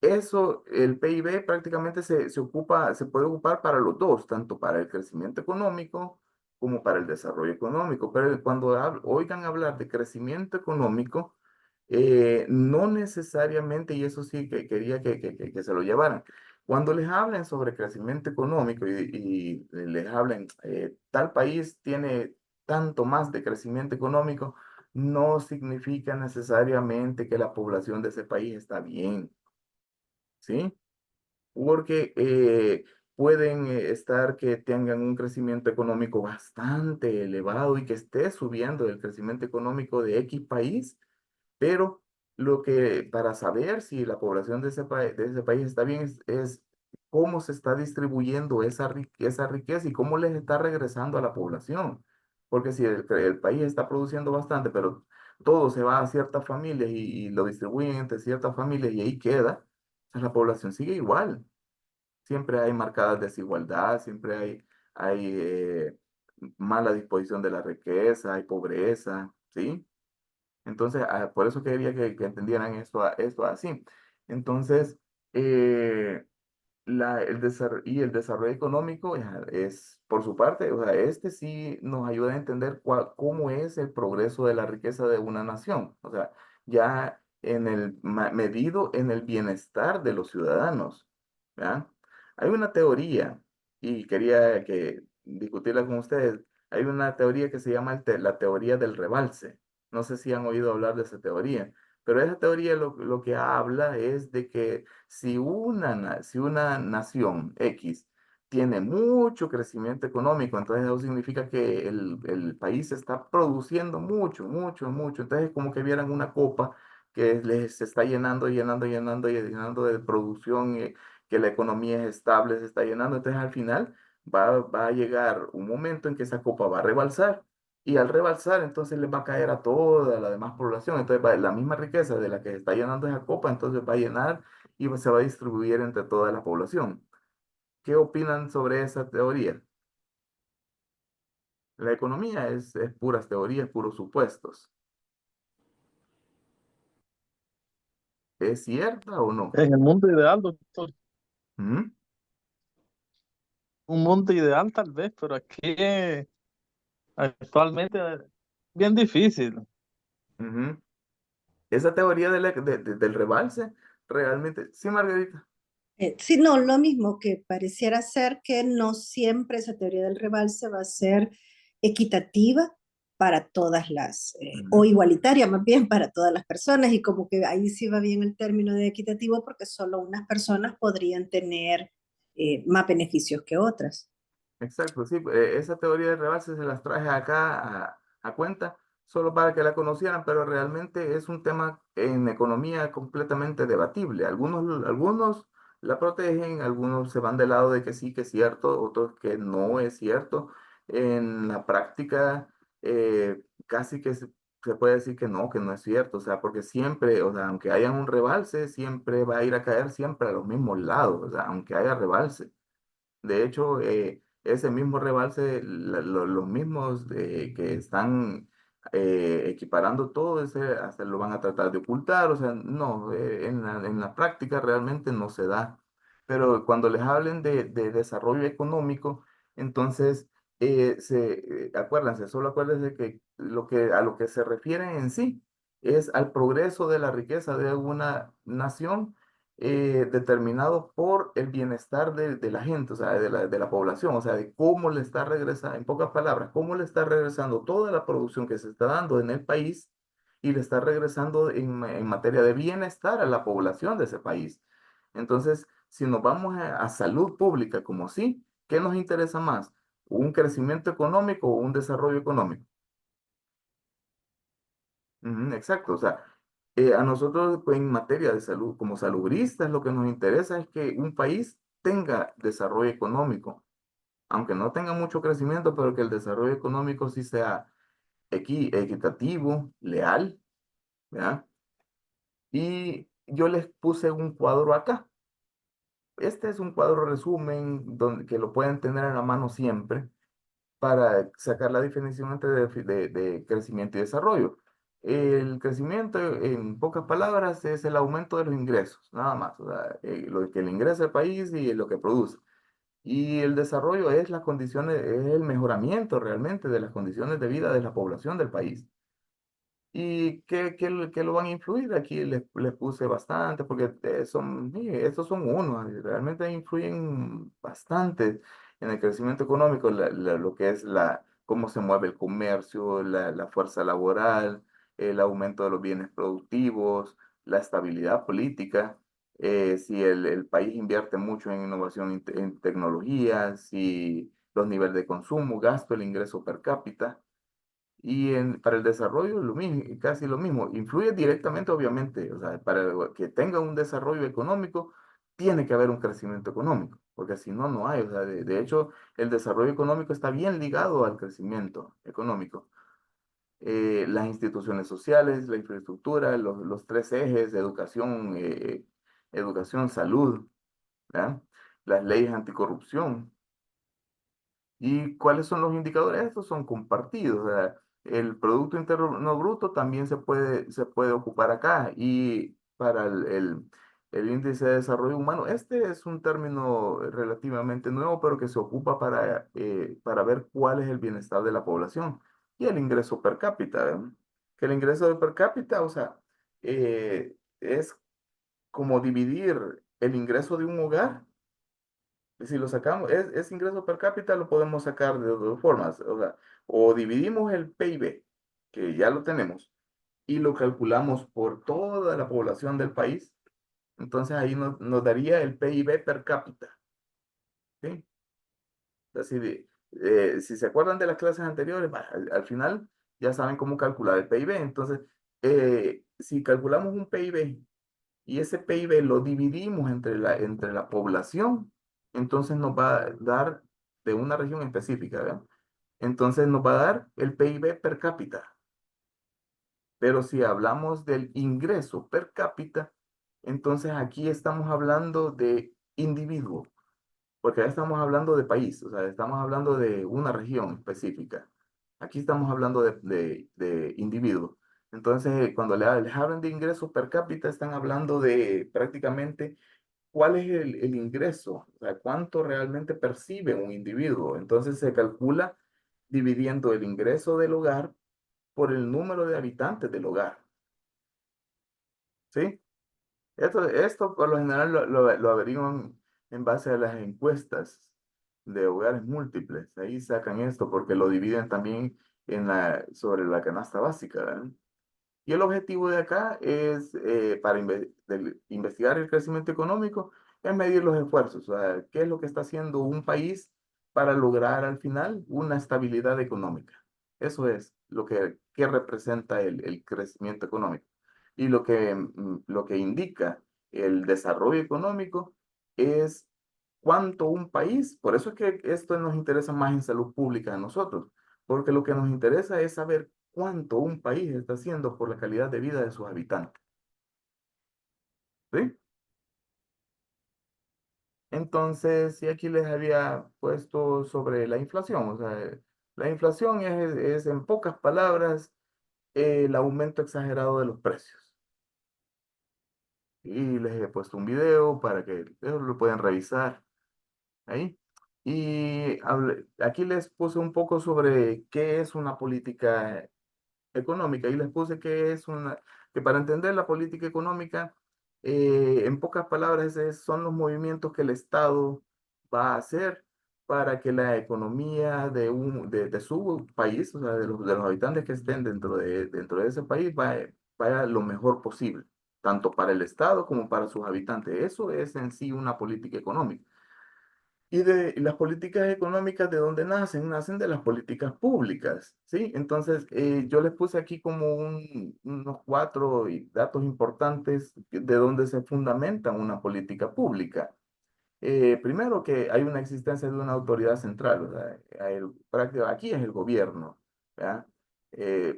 eso, el PIB prácticamente se puede ocupar para los dos, tanto para el crecimiento económico como para el desarrollo económico. Pero cuando oigan hablar de crecimiento económico, no necesariamente, y eso sí que quería que se lo llevaran, cuando les hablen sobre crecimiento económico y les hablen, tal país tiene tanto más de crecimiento económico, no significa necesariamente que la población de ese país está bien, ¿sí? Porque pueden estar que tengan un crecimiento económico bastante elevado y que esté subiendo el crecimiento económico de X país, pero para saber si la población de ese país está bien es cómo se está distribuyendo esa riqueza y cómo les está regresando a la población. Porque si el país está produciendo bastante, pero todo se va a ciertas familias y lo distribuyen entre ciertas familias y ahí queda, pues la población sigue igual. Siempre hay marcada desigualdad, siempre hay mala disposición de la riqueza, hay pobreza, ¿sí? Entonces, por eso quería que entendieran esto así. Entonces, eh, el desarrollo económico por su parte, o sea, este sí nos ayuda a entender cómo es el progreso de la riqueza de una nación. O sea, ya medido en el bienestar de los ciudadanos. ¿Verdad? Hay una teoría, y quería discutirla con ustedes. Hay una teoría que se llama la teoría del rebalse. No sé si han oído hablar de esa teoría, pero esa teoría lo que habla es de que si una nación X tiene mucho crecimiento económico, entonces eso significa que el país está produciendo mucho, mucho, mucho. Entonces es como que vieran una copa que les está llenando, llenando, llenando y llenando de producción, que la economía es estable, se está llenando. Entonces al final va a llegar un momento en que esa copa va a rebalsar. Y al rebalsar, entonces les va a caer a toda la demás población. Entonces, la misma riqueza de la que se está llenando esa copa, entonces va a llenar y se va a distribuir entre toda la población. ¿Qué opinan sobre esa teoría? La economía es puras teorías, puros supuestos. ¿Es cierta o no? En el mundo ideal, doctor, ¿Mm? un mundo ideal tal vez, pero aquí actualmente bien difícil. Ujú. Esa teoría del rebalse, realmente, sí, Margarita. Sí, no, lo mismo que pareciera ser que no siempre esa teoría del rebalse va a ser equitativa para todas o Ujú. igualitaria más bien para todas las personas, y como que ahí sí va bien el término de equitativo porque solo unas personas podrían tener más beneficios que otras. Exacto, sí, esa teoría de rebalse se las traje acá a cuenta, solo para que la conocieran, pero realmente es un tema en economía completamente debatible. Algunos la protegen, algunos se van del lado de que sí, que es cierto, otros que no es cierto. En la práctica, casi que se puede decir que no es cierto, o sea, porque siempre, o sea, aunque haya un rebalse, siempre va a ir a caer siempre a los mismos lados, o sea, aunque haya rebalse. De hecho, ese mismo rebalse, los mismos que están equiparando todo ese, hasta lo van a tratar de ocultar, o sea, no, en la práctica realmente no se da. Pero cuando les hablen de desarrollo económico, entonces, acuérdense, solo acuérdense que, a lo que se refieren en sí es al progreso de la riqueza de una nación determinado por el bienestar de la gente, o sea, de la población, o sea, de cómo le está regresando, en pocas palabras, cómo le está regresando toda la producción que se está dando en el país y le está regresando en materia de bienestar a la población de ese país. Entonces, si nos vamos a salud pública como sí, ¿qué nos interesa más? ¿Un crecimiento económico o un desarrollo económico? Ujú, exacto, o sea, a nosotros pues, en materia de salud, como salubristas, lo que nos interesa es que un país tenga desarrollo económico, aunque no tenga mucho crecimiento, pero que el desarrollo económico sí sea equitativo, leal, ¿verdad? Y yo les puse un cuadro acá. Este es un cuadro resumen que lo pueden tener a la mano siempre para sacar la definición entre de crecimiento y desarrollo. El crecimiento, en pocas palabras, es el aumento de los ingresos, nada más. O sea, lo que le ingresa al país y lo que produce. Y el desarrollo es las condiciones, es el mejoramiento realmente de las condiciones de vida de la población del país. ¿Y qué lo van a influir? Aquí les puse bastante, porque estos son unos, y realmente influyen bastante en el crecimiento económico, lo que es cómo se mueve el comercio, la fuerza laboral, el aumento de los bienes productivos, la estabilidad política, si el país invierte mucho en innovación en tecnología, si los niveles de consumo, gasto, el ingreso per cápita. Y para el desarrollo lo mismo, casi lo mismo. Influye directamente, obviamente. O sea, para que tenga un desarrollo económico, tiene que haber un crecimiento económico, porque si no, no hay. O sea, de hecho, el desarrollo económico está bien ligado al crecimiento económico. las instituciones sociales, la infraestructura, los tres ejes de educación, educación, salud, ¿verdad? Las leyes anticorrupción. ¿Y cuáles son los indicadores? Estos son compartidos. O sea, el Producto Interno Bruto también se puede ocupar acá. Y para el índice de desarrollo humano, este es un término relativamente nuevo, pero que se ocupa para ver cuál es el bienestar de la población. Y el ingreso per cápita, ¿verdad? Que el ingreso per cápita, o sea, es como dividir el ingreso de un hogar. Si lo sacamos, ese ingreso per cápita lo podemos sacar de dos formas. O sea, o dividimos el PIB, que ya lo tenemos, y lo calculamos por toda la población del país. Entonces ahí nos daría el PIB per cápita. ¿Sí? Así si se acuerdan de las clases anteriores, al final ya saben cómo calcular el PIB. Entonces, si calculamos un PIB y ese PIB lo dividimos entre la población, entonces nos va a dar de una región específica, ¿verdad? Entonces nos va a dar el PIB per cápita. Pero si hablamos del ingreso per cápita, entonces aquí estamos hablando de individuo, porque ya estamos hablando de país, o sea, estamos hablando de una región específica. Aquí estamos hablando de individuo. Entonces, cuando les hablan de ingresos per cápita, están hablando de prácticamente cuál es el ingreso, o sea, cuánto realmente percibe un individuo. Entonces, se calcula dividiendo el ingreso del hogar por el número de habitantes del hogar. ¿Sí? Esto por lo general lo averiguan en base a las encuestas de hogares múltiples. Ahí sacan esto porque lo dividen también sobre la canasta básica, ¿verdad? Y el objetivo de acá es, para investigar el crecimiento económico, es medir los esfuerzos. O sea, qué es lo que está haciendo un país para lograr al final una estabilidad económica. Eso es que representa el crecimiento económico. Y lo que indica el desarrollo económico es cuánto un país, por eso es que esto nos interesa más en salud pública a nosotros, porque lo que nos interesa es saber cuánto un país está haciendo por la calidad de vida de sus habitantes. ¿Sí? Entonces, sí, aquí les había puesto sobre la inflación. O sea, la inflación es en pocas palabras, el aumento exagerado de los precios. Y les he puesto un video para que lo puedan revisar ahí. Y aquí les puse un poco sobre qué es una política económica y les puse que para entender la política económica, en pocas palabras, son los movimientos que el Estado va a hacer para que la economía de su país, o sea, de los habitantes que estén dentro de ese país, vaya lo mejor posible, tanto para el Estado como para sus habitantes. Eso es en sí una política económica. Y las políticas económicas, ¿de dónde nacen? Nacen de las políticas públicas, ¿sí? Entonces, yo les puse aquí como unos cuatro datos importantes de dónde se fundamenta una política pública. Primero, que hay una existencia de una autoridad central, o sea, aquí es el gobierno, ¿verdad?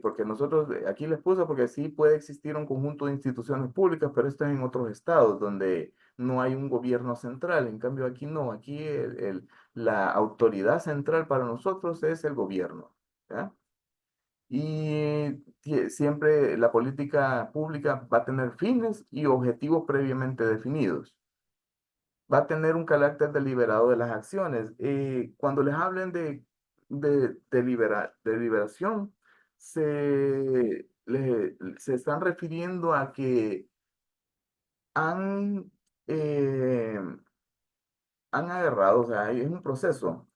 Porque nosotros, aquí les puse porque sí puede existir un conjunto de instituciones públicas, pero esto es en otros estados donde no hay un gobierno central. En cambio, aquí no, aquí la autoridad central para nosotros es el gobierno, ¿verdad? Y siempre la política pública va a tener fines y objetivos previamente definidos. Va a tener un carácter deliberado de las acciones. Cuando les hablen de liberación, se están refiriendo a que han, eh, han agarrado, o sea, es un proceso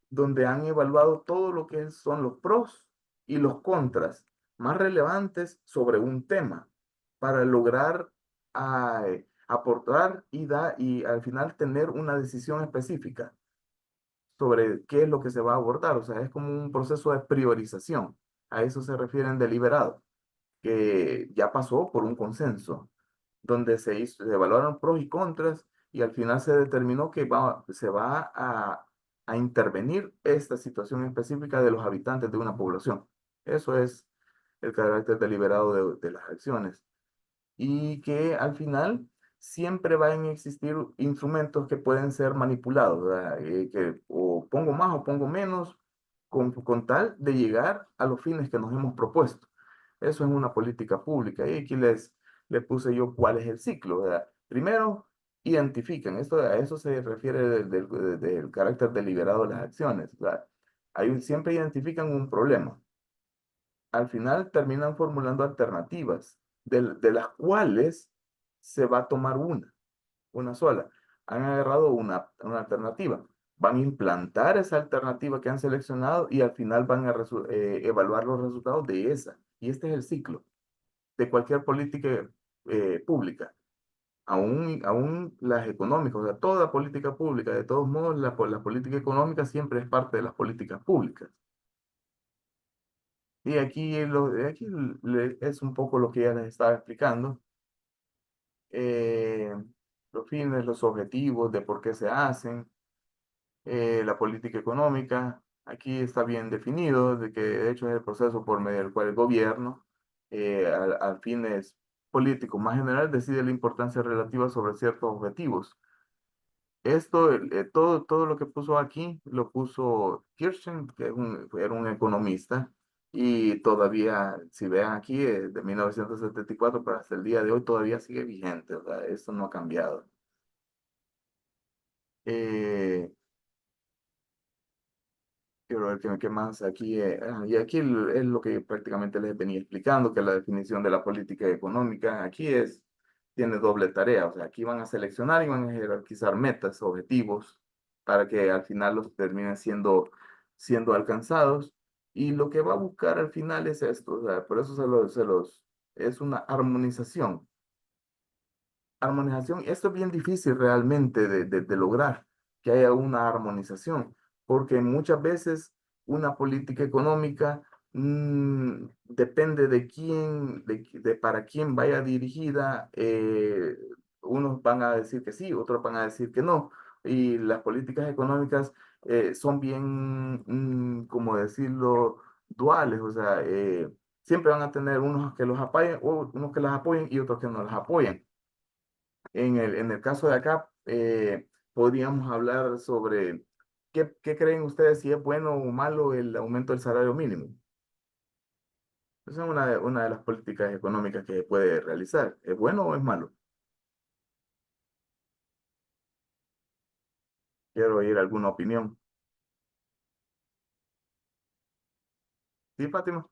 donde han evaluado todo lo que son los pros y los contras más relevantes sobre un tema para lograr aportar y al final tener una decisión específica sobre qué es lo que se va a abordar. O sea, es como un proceso de priorización. A eso se refieren deliberado, que ya pasó por un consenso donde se evaluaron pros y contras y al final se determinó que se va a intervenir esta situación específica de los habitantes de una población. Eso es el carácter deliberado de las acciones. Y que al final siempre van a existir instrumentos que pueden ser manipulados, ¿verdad? Que o pongo más o pongo menos con tal de llegar a los fines que nos hemos propuesto. Eso es una política pública. Y aquí les puse yo cuál es el ciclo, ¿verdad? Primero, identifican, a eso se refiere del carácter deliberado de las acciones, ¿verdad? Siempre identifican un problema. Al final terminan formulando alternativas, de las cuales se va a tomar una sola. Han agarrado una alternativa, van a implantar esa alternativa que han seleccionado y al final van a evaluar los resultados de esa. Y este es el ciclo de cualquier política pública, aún las económicas, o sea, toda política pública, de todos modos, la política económica siempre es parte de las políticas públicas. Y aquí es un poco lo que ya les estaba explicando. eh, los fines, los objetivos, de por qué se hacen, la política económica. Aquí está bien definido de que de hecho es el proceso por medio del cual el gobierno, a fines políticos más general, decide la importancia relativa sobre ciertos objetivos. Esto, todo lo que puso aquí, lo puso Kirchen, que era un economista, y todavía, si vean aquí, de 1974 para hasta el día de hoy, todavía sigue vigente, o sea, esto no ha cambiado. Eh, Quiero ver qué más aquí. Y aquí es lo que prácticamente les venía explicando, que la definición de la política económica aquí tiene doble tarea. O sea, aquí van a seleccionar y van a jerarquizar metas, objetivos, para que al final los terminen siendo alcanzados. Y lo que va a buscar al final es esto. O sea, por eso es una armonización. Armonización, esto es bien difícil realmente de lograr, que haya una armonización, porque muchas veces una política económica depende de quién, de para quién vaya dirigida. Unos van a decir que sí, otros van a decir que no. Y las políticas económicas son bien, como decirlo, duales, o sea, siempre van a tener unos que los apoyen, o unos que las apoyen y otros que no las apoyan. En el caso de acá, podríamos hablar sobre qué creen ustedes si es bueno o malo el aumento del salario mínimo. Esa es una de las políticas económicas que se puede realizar. ¿Es bueno o es malo? Quiero oír alguna opinión. ¿Sí, Fátima?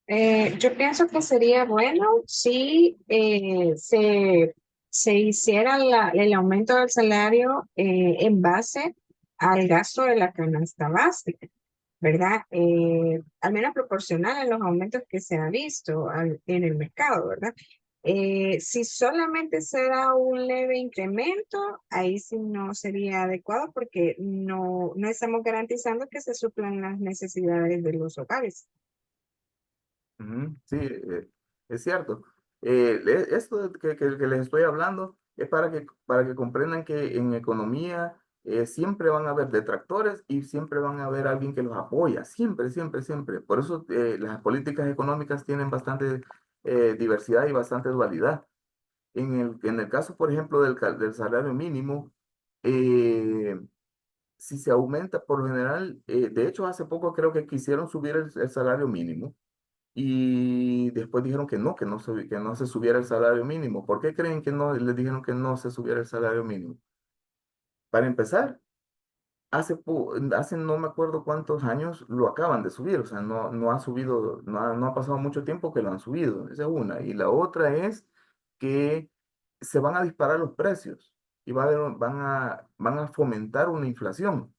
Yo pienso que sería bueno si se hiciera el aumento del salario en base al gasto de la canasta básica, ¿verdad? Al menos proporcional a los aumentos que se ha visto en el mercado, ¿verdad? Si solamente se da un leve incremento, ahí sí no sería adecuado porque no estamos garantizando que se suplan las necesidades de los hogares. Ujú, sí, es cierto. Esto que les estoy hablando es para que comprendan que en economía siempre van a haber detractores y siempre van a haber alguien que los apoya. Siempre, siempre, siempre. Por eso las políticas económicas tienen bastante diversidad y bastante dualidad. En el caso, por ejemplo, del salario mínimo, eh, si se aumenta por lo general, de hecho, hace poco creo que quisieron subir el salario mínimo y después dijeron que no se subiera el salario mínimo. ¿Por qué creen que no les dijeron que no se subiera el salario mínimo? Para empezar, hace no me acuerdo cuántos años lo acaban de subir, o sea, no ha subido, no ha pasado mucho tiempo que lo han subido, esa es una. Y la otra es que se van a disparar los precios y van a fomentar una inflación.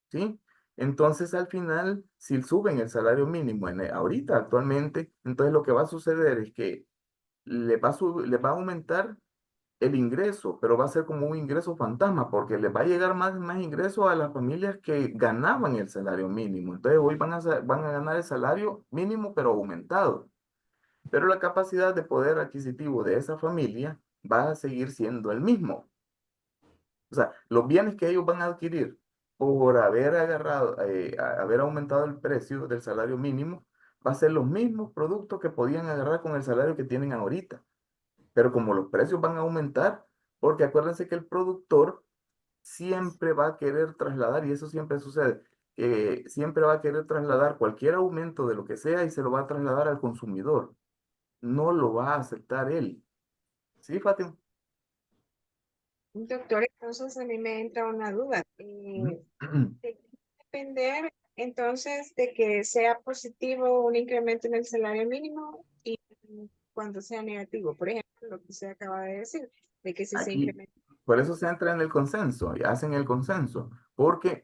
¿Sí? Entonces, al final, si suben el salario mínimo ahorita, actualmente, entonces lo que va a suceder es que le va a aumentar el ingreso, pero va a ser como un ingreso fantasma, porque le va a llegar más ingreso a las familias que ganaban el salario mínimo. Entonces, hoy van a ganar el salario mínimo, pero aumentado. Pero la capacidad de poder adquisitivo de esa familia va a seguir siendo el mismo. O sea, los bienes que ellos van a adquirir por haber agarrado, haber aumentado el precio del salario mínimo, va a ser los mismos productos que podían agarrar con el salario que tienen ahorita. Pero como los precios van a aumentar, porque acuérdense que el productor siempre va a querer trasladar, y eso siempre sucede, que siempre va a querer trasladar cualquier aumento de lo que sea y se lo va a trasladar al consumidor. No lo va a aceptar él. ¿Sí, Fátima? Doctor, entonces a mí me entra una duda. Depender entonces de que sea positivo un incremento en el salario mínimo y cuando sea negativo. Por ejemplo, lo que usted acaba de decir, de que si se Aquí, incrementa. por eso se entra en el consenso y hacen el consenso, porque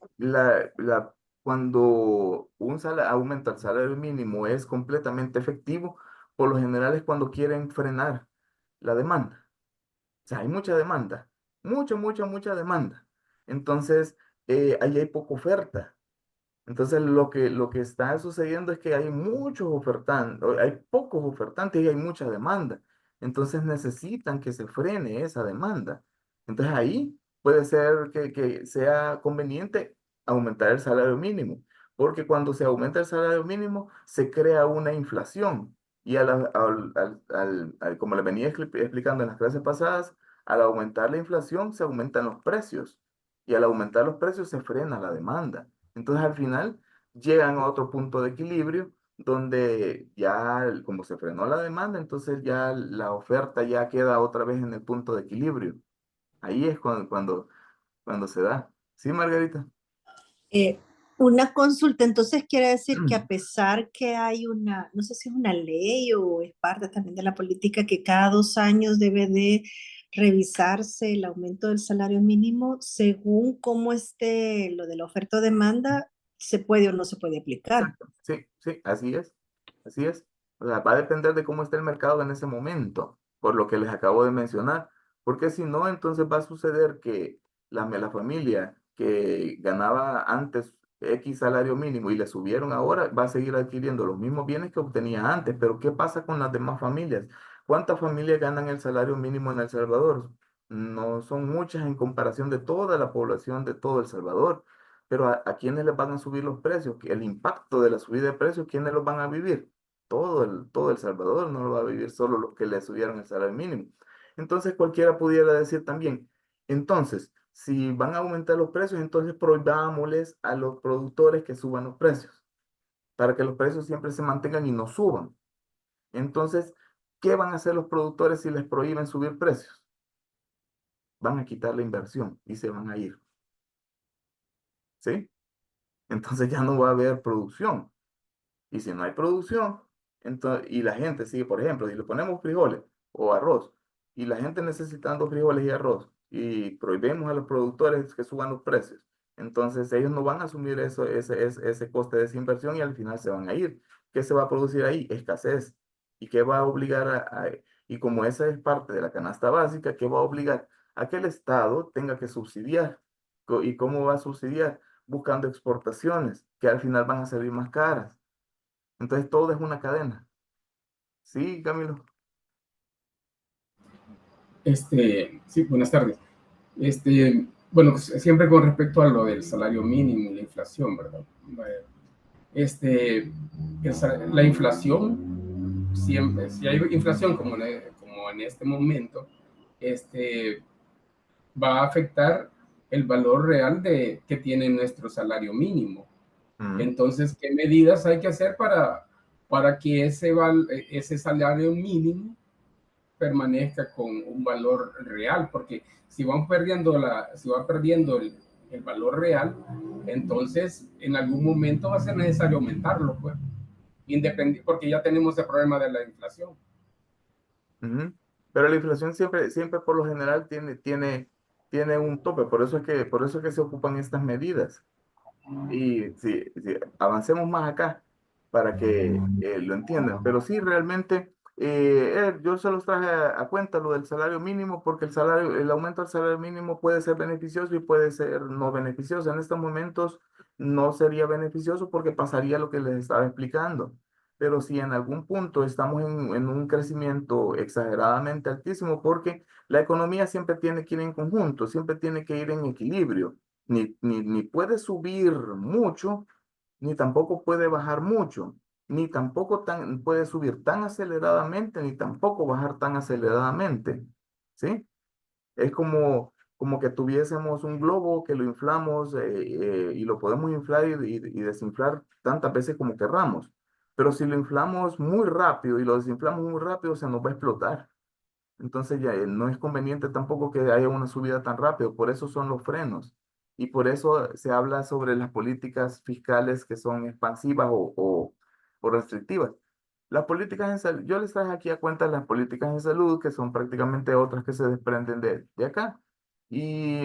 cuando aumenta el salario mínimo es completamente efectivo, por lo general es cuando quieren frenar la demanda. O sea, hay mucha demanda, mucha demanda. Entonces, ahí hay poca oferta. Entonces, lo que está sucediendo es que hay muchos ofertantes, hay pocos ofertantes y hay mucha demanda. Entonces, necesitan que se frene esa demanda. Entonces, ahí puede ser que sea conveniente aumentar el salario mínimo, porque cuando se aumenta el salario mínimo, se crea una inflación. Y como le venía explicando en las clases pasadas, al aumentar la inflación, se aumentan los precios. Y al aumentar los precios, se frena la demanda. Entonces al final llegan a otro punto de equilibrio donde ya como se frenó la demanda, entonces ya la oferta ya queda otra vez en el punto de equilibrio. Ahí es cuando se da. ¿Sí, Margarita? Eh, una consulta, entonces quiere decir que a pesar que hay una, no sé si es una ley o es parte también de la política, que cada 2 años debe de revisarse el aumento del salario mínimo, según cómo esté lo de la oferta o demanda, se puede o no se puede aplicar. Exacto. Sí, sí, así es. Así es. O sea, va a depender de cómo esté el mercado en ese momento, por lo que les acabo de mencionar. Porque si no, entonces va a suceder que la familia que ganaba antes X salario mínimo y le subieron ahora, va a seguir adquiriendo los mismos bienes que obtenía antes. Pero ¿qué pasa con las demás familias? ¿Cuántas familias ganan el salario mínimo en El Salvador? No son muchas en comparación de toda la población de todo El Salvador. Pero ¿a quiénes les van a subir los precios? El impacto de la subida de precios, ¿quiénes los van a vivir? Todo el Salvador no lo va a vivir solo los que le subieron el salario mínimo. Entonces cualquiera pudiera decir también, entonces, si van a aumentar los precios, entonces prohibámosles a los productores que suban los precios, para que los precios siempre se mantengan y no suban. Entonces, ¿qué van a hacer los productores si les prohíben subir precios? Van a quitar la inversión y se van a ir. ¿Sí? Entonces ya no va a haber producción. Y si no hay producción, entonces, y la gente sigue, por ejemplo, si le ponemos frijoles o arroz, y la gente necesitando frijoles y arroz, y prohibimos a los productores que suban los precios, entonces ellos no van a asumir ese coste de esa inversión y al final se van a ir. ¿Qué se va a producir ahí? Escasez. ¿Y qué va a obligar y como esa es parte de la canasta básica, qué va a obligar? A que el Estado tenga que subsidiar. ¿Y cómo va a subsidiar? Buscando exportaciones, que al final van a salir más caras. Entonces todo es una cadena. Sí, Camilo. Sí, buenas tardes. Bueno, siempre con respecto a lo del salario mínimo y la inflación, ¿verdad? La inflación, siempre, si hay inflación como en este momento, va a afectar el valor real que tiene nuestro salario mínimo. Entonces, ¿qué medidas hay que hacer para que ese salario mínimo permanezca con un valor real? Porque si va perdiendo el valor real, entonces en algún momento va a ser necesario aumentarlo, pues, porque ya tenemos el problema de la inflación. Ujú. Pero la inflación siempre por lo general tiene un tope. Por eso es que se ocupan estas medidas. Y si avancemos más acá para que lo entiendan. Pero sí, realmente, yo se los traje a cuenta lo del salario mínimo, porque el aumento del salario mínimo puede ser beneficioso y puede ser no beneficioso. En estos momentos no sería beneficioso porque pasaría lo que les estaba explicando. Pero si en algún punto estamos en un crecimiento exageradamente altísimo, porque la economía siempre tiene que ir en conjunto, siempre tiene que ir en equilibrio. Ni puede subir mucho, ni tampoco puede bajar mucho. ni tampoco puede subir tan aceleradamente, ni tampoco bajar tan aceleradamente, ¿sí? Es como que tuviésemos un globo que lo inflamos y lo podemos inflar y desinflar tantas veces como querramos. Pero si lo inflamos muy rápido y lo desinflamos muy rápido, se nos va a explotar. Entonces ya no es conveniente tampoco que haya una subida tan rápido. Por eso son los frenos. Y por eso se habla sobre las políticas fiscales que son expansivas o restrictivas. Las políticas en salud, yo les traje aquí a cuenta las políticas en salud, que son prácticamente otras que se desprenden de acá. Y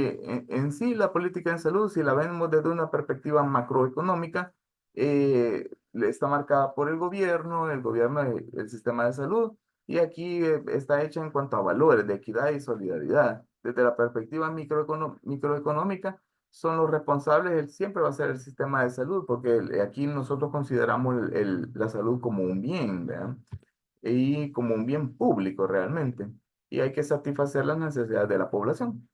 en sí, la política en salud, si la vemos desde una perspectiva macroeconómica, está marcada por el gobierno, el sistema de salud, y aquí está hecha en cuanto a valores de equidad y solidaridad. Desde la perspectiva microeconómica, son los responsables, siempre va a ser el sistema de salud, porque aquí nosotros consideramos la salud como un bien, ¿verdad? Y como un bien público realmente. Y hay que satisfacer las necesidades de la población.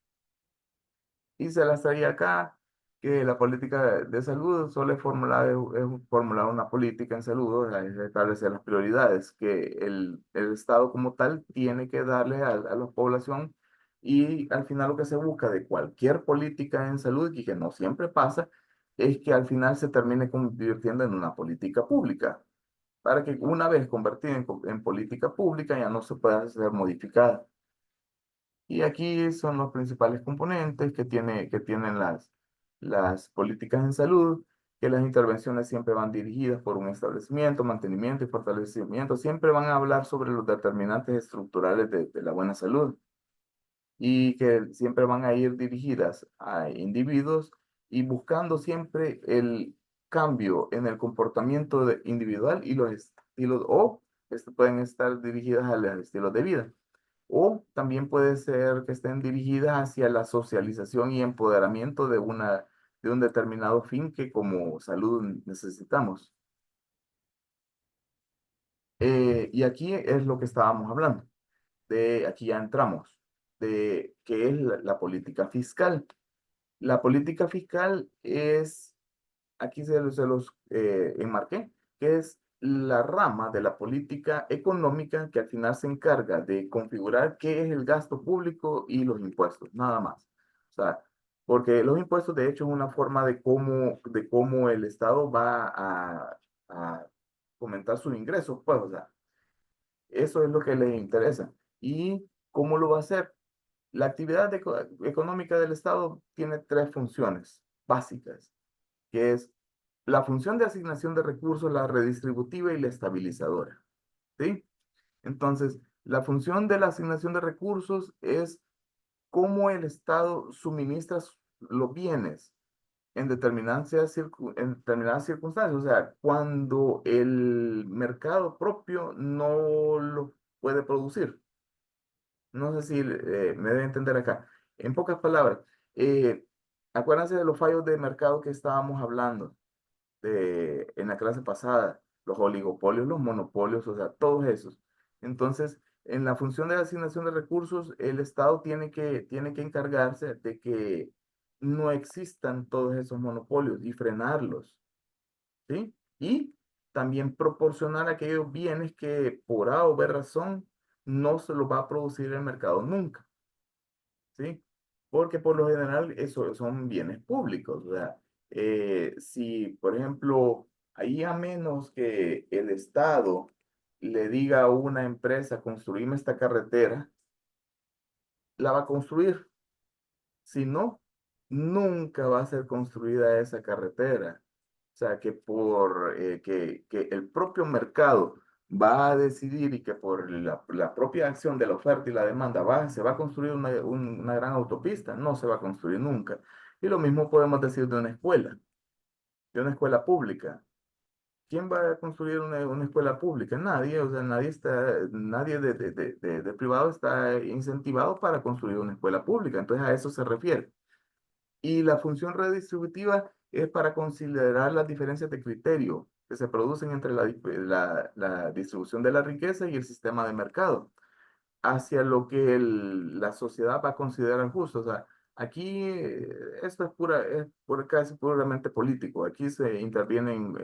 Y se las traía acá, que la política de salud solo es formular una política en salud, o sea, es establecer las prioridades que el Estado como tal tiene que darle a la población. Y al final lo que se busca de cualquier política en salud, y que no siempre pasa, es que al final se termine convirtiendo en una política pública, para que una vez convertida en política pública ya no se pueda ser modificada. Y aquí son los principales componentes que tienen las políticas en salud, que las intervenciones siempre van dirigidas por un establecimiento, mantenimiento y fortalecimiento. Siempre van a hablar sobre los determinantes estructurales de la buena salud y que siempre van a ir dirigidas a individuos y buscando siempre el cambio en el comportamiento individual y los estilos, o pueden estar dirigidas a los estilos de vida. O también puede ser que estén dirigidas hacia la socialización y empoderamiento de un determinado fin que como salud necesitamos. Y aquí es lo que estábamos hablando. Aquí ya entramos, de qué es la política fiscal. La política fiscal es, aquí se los enmarqué, que es la rama de la política económica que al final se encarga de configurar qué es el gasto público y los impuestos, nada más. O sea, porque los impuestos de hecho es una forma de cómo el Estado va a fomentar sus ingresos, pues, o sea, eso es lo que les interesa. ¿Y cómo lo va a hacer? La actividad económica del Estado tiene tres funciones básicas, que es la función de asignación de recursos, la redistributiva y la estabilizadora. ¿Sí? Entonces, la función de la asignación de recursos es cómo el Estado suministra los bienes en determinadas circunstancias. O sea, cuando el mercado propio no lo puede producir. No sé si me debe entender acá. En pocas palabras, eh, acuérdense de los fallos de mercado que estábamos hablando en la clase pasada, los oligopolios, los monopolios, o sea, todos esos. Entonces, en la función de la asignación de recursos, el Estado tiene que encargarse de que no existan todos esos monopolios y frenarlos, ¿sí? Y también proporcionar aquellos bienes que por A o B razón no se los va a producir el mercado nunca, ¿sí? Porque por lo general eso son bienes públicos, o sea, si por ejemplo, ahí a menos que el Estado le diga a una empresa construirme esta carretera, la va a construir. Si no, nunca va a ser construida esa carretera. O sea, que el propio mercado va a decidir y que por la propia acción de la oferta y la demanda se va a construir una gran autopista, no se va a construir nunca. Y lo mismo podemos decir de una escuela pública. ¿Quién va a construir una escuela pública? Nadie, o sea, nadie de privado está incentivado para construir una escuela pública. Entonces a eso se refiere. Y la función redistributiva es para considerar las diferencias de criterio que se producen entre la distribución de la riqueza y el sistema de mercado, hacia lo que la sociedad va a considerar justo. O sea, Aquí esto casi puramente político. Aquí se intervienen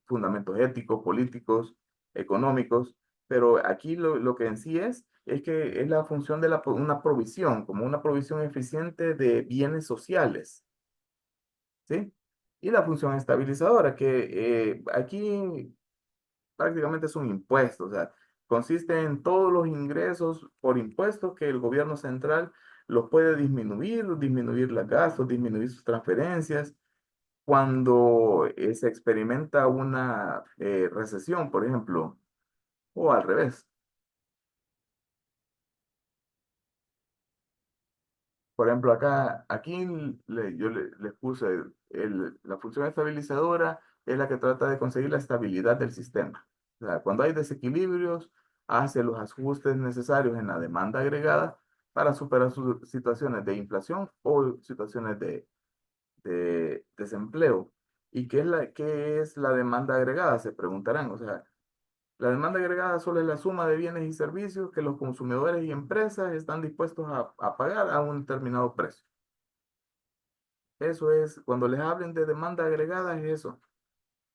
fundamentos éticos, políticos, económicos, pero aquí lo que en sí es que es la función de una provisión, como una provisión eficiente de bienes sociales, ¿sí? Y la función estabilizadora, que aquí prácticamente es un impuesto, o sea, consiste en todos los ingresos por impuestos que el gobierno central los puede disminuir los gastos, disminuir sus transferencias. Cuando se experimenta una recesión, por ejemplo, o al revés. Por ejemplo, aquí les puse la función estabilizadora es la que trata de conseguir la estabilidad del sistema. O sea, cuando hay desequilibrios, hace los ajustes necesarios en la demanda agregada para superar sus situaciones de inflación o situaciones de desempleo. ¿Y qué es la demanda agregada? Se preguntarán. O sea, la demanda agregada solo es la suma de bienes y servicios que los consumidores y empresas están dispuestos a pagar a un determinado precio. Eso es, cuando les hablen de demanda agregada, es eso,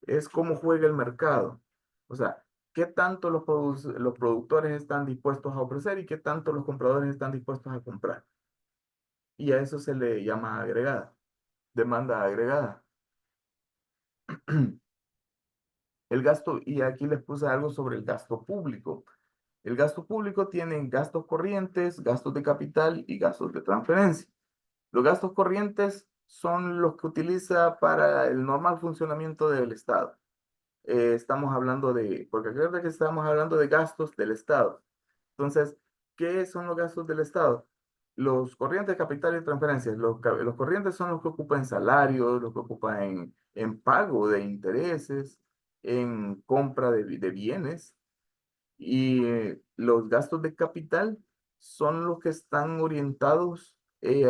es cómo juega el mercado. O sea, qué tanto los productores están dispuestos a ofrecer y qué tanto los compradores están dispuestos a comprar. Y a eso se le llama agregada, demanda agregada. El gasto, y aquí les puse algo sobre el gasto público. El gasto público tiene gastos corrientes, gastos de capital y gastos de transferencia. Los gastos corrientes son los que utiliza para el normal funcionamiento del Estado. Estamos hablando porque acuérdense que estamos hablando de gastos del Estado. Entonces, ¿qué son los gastos del Estado? Los corrientes, capital y transferencias. Los corrientes son los que ocupan salarios, los que ocupan en pago de intereses, en compra de bienes. Y los gastos de capital son los que están orientados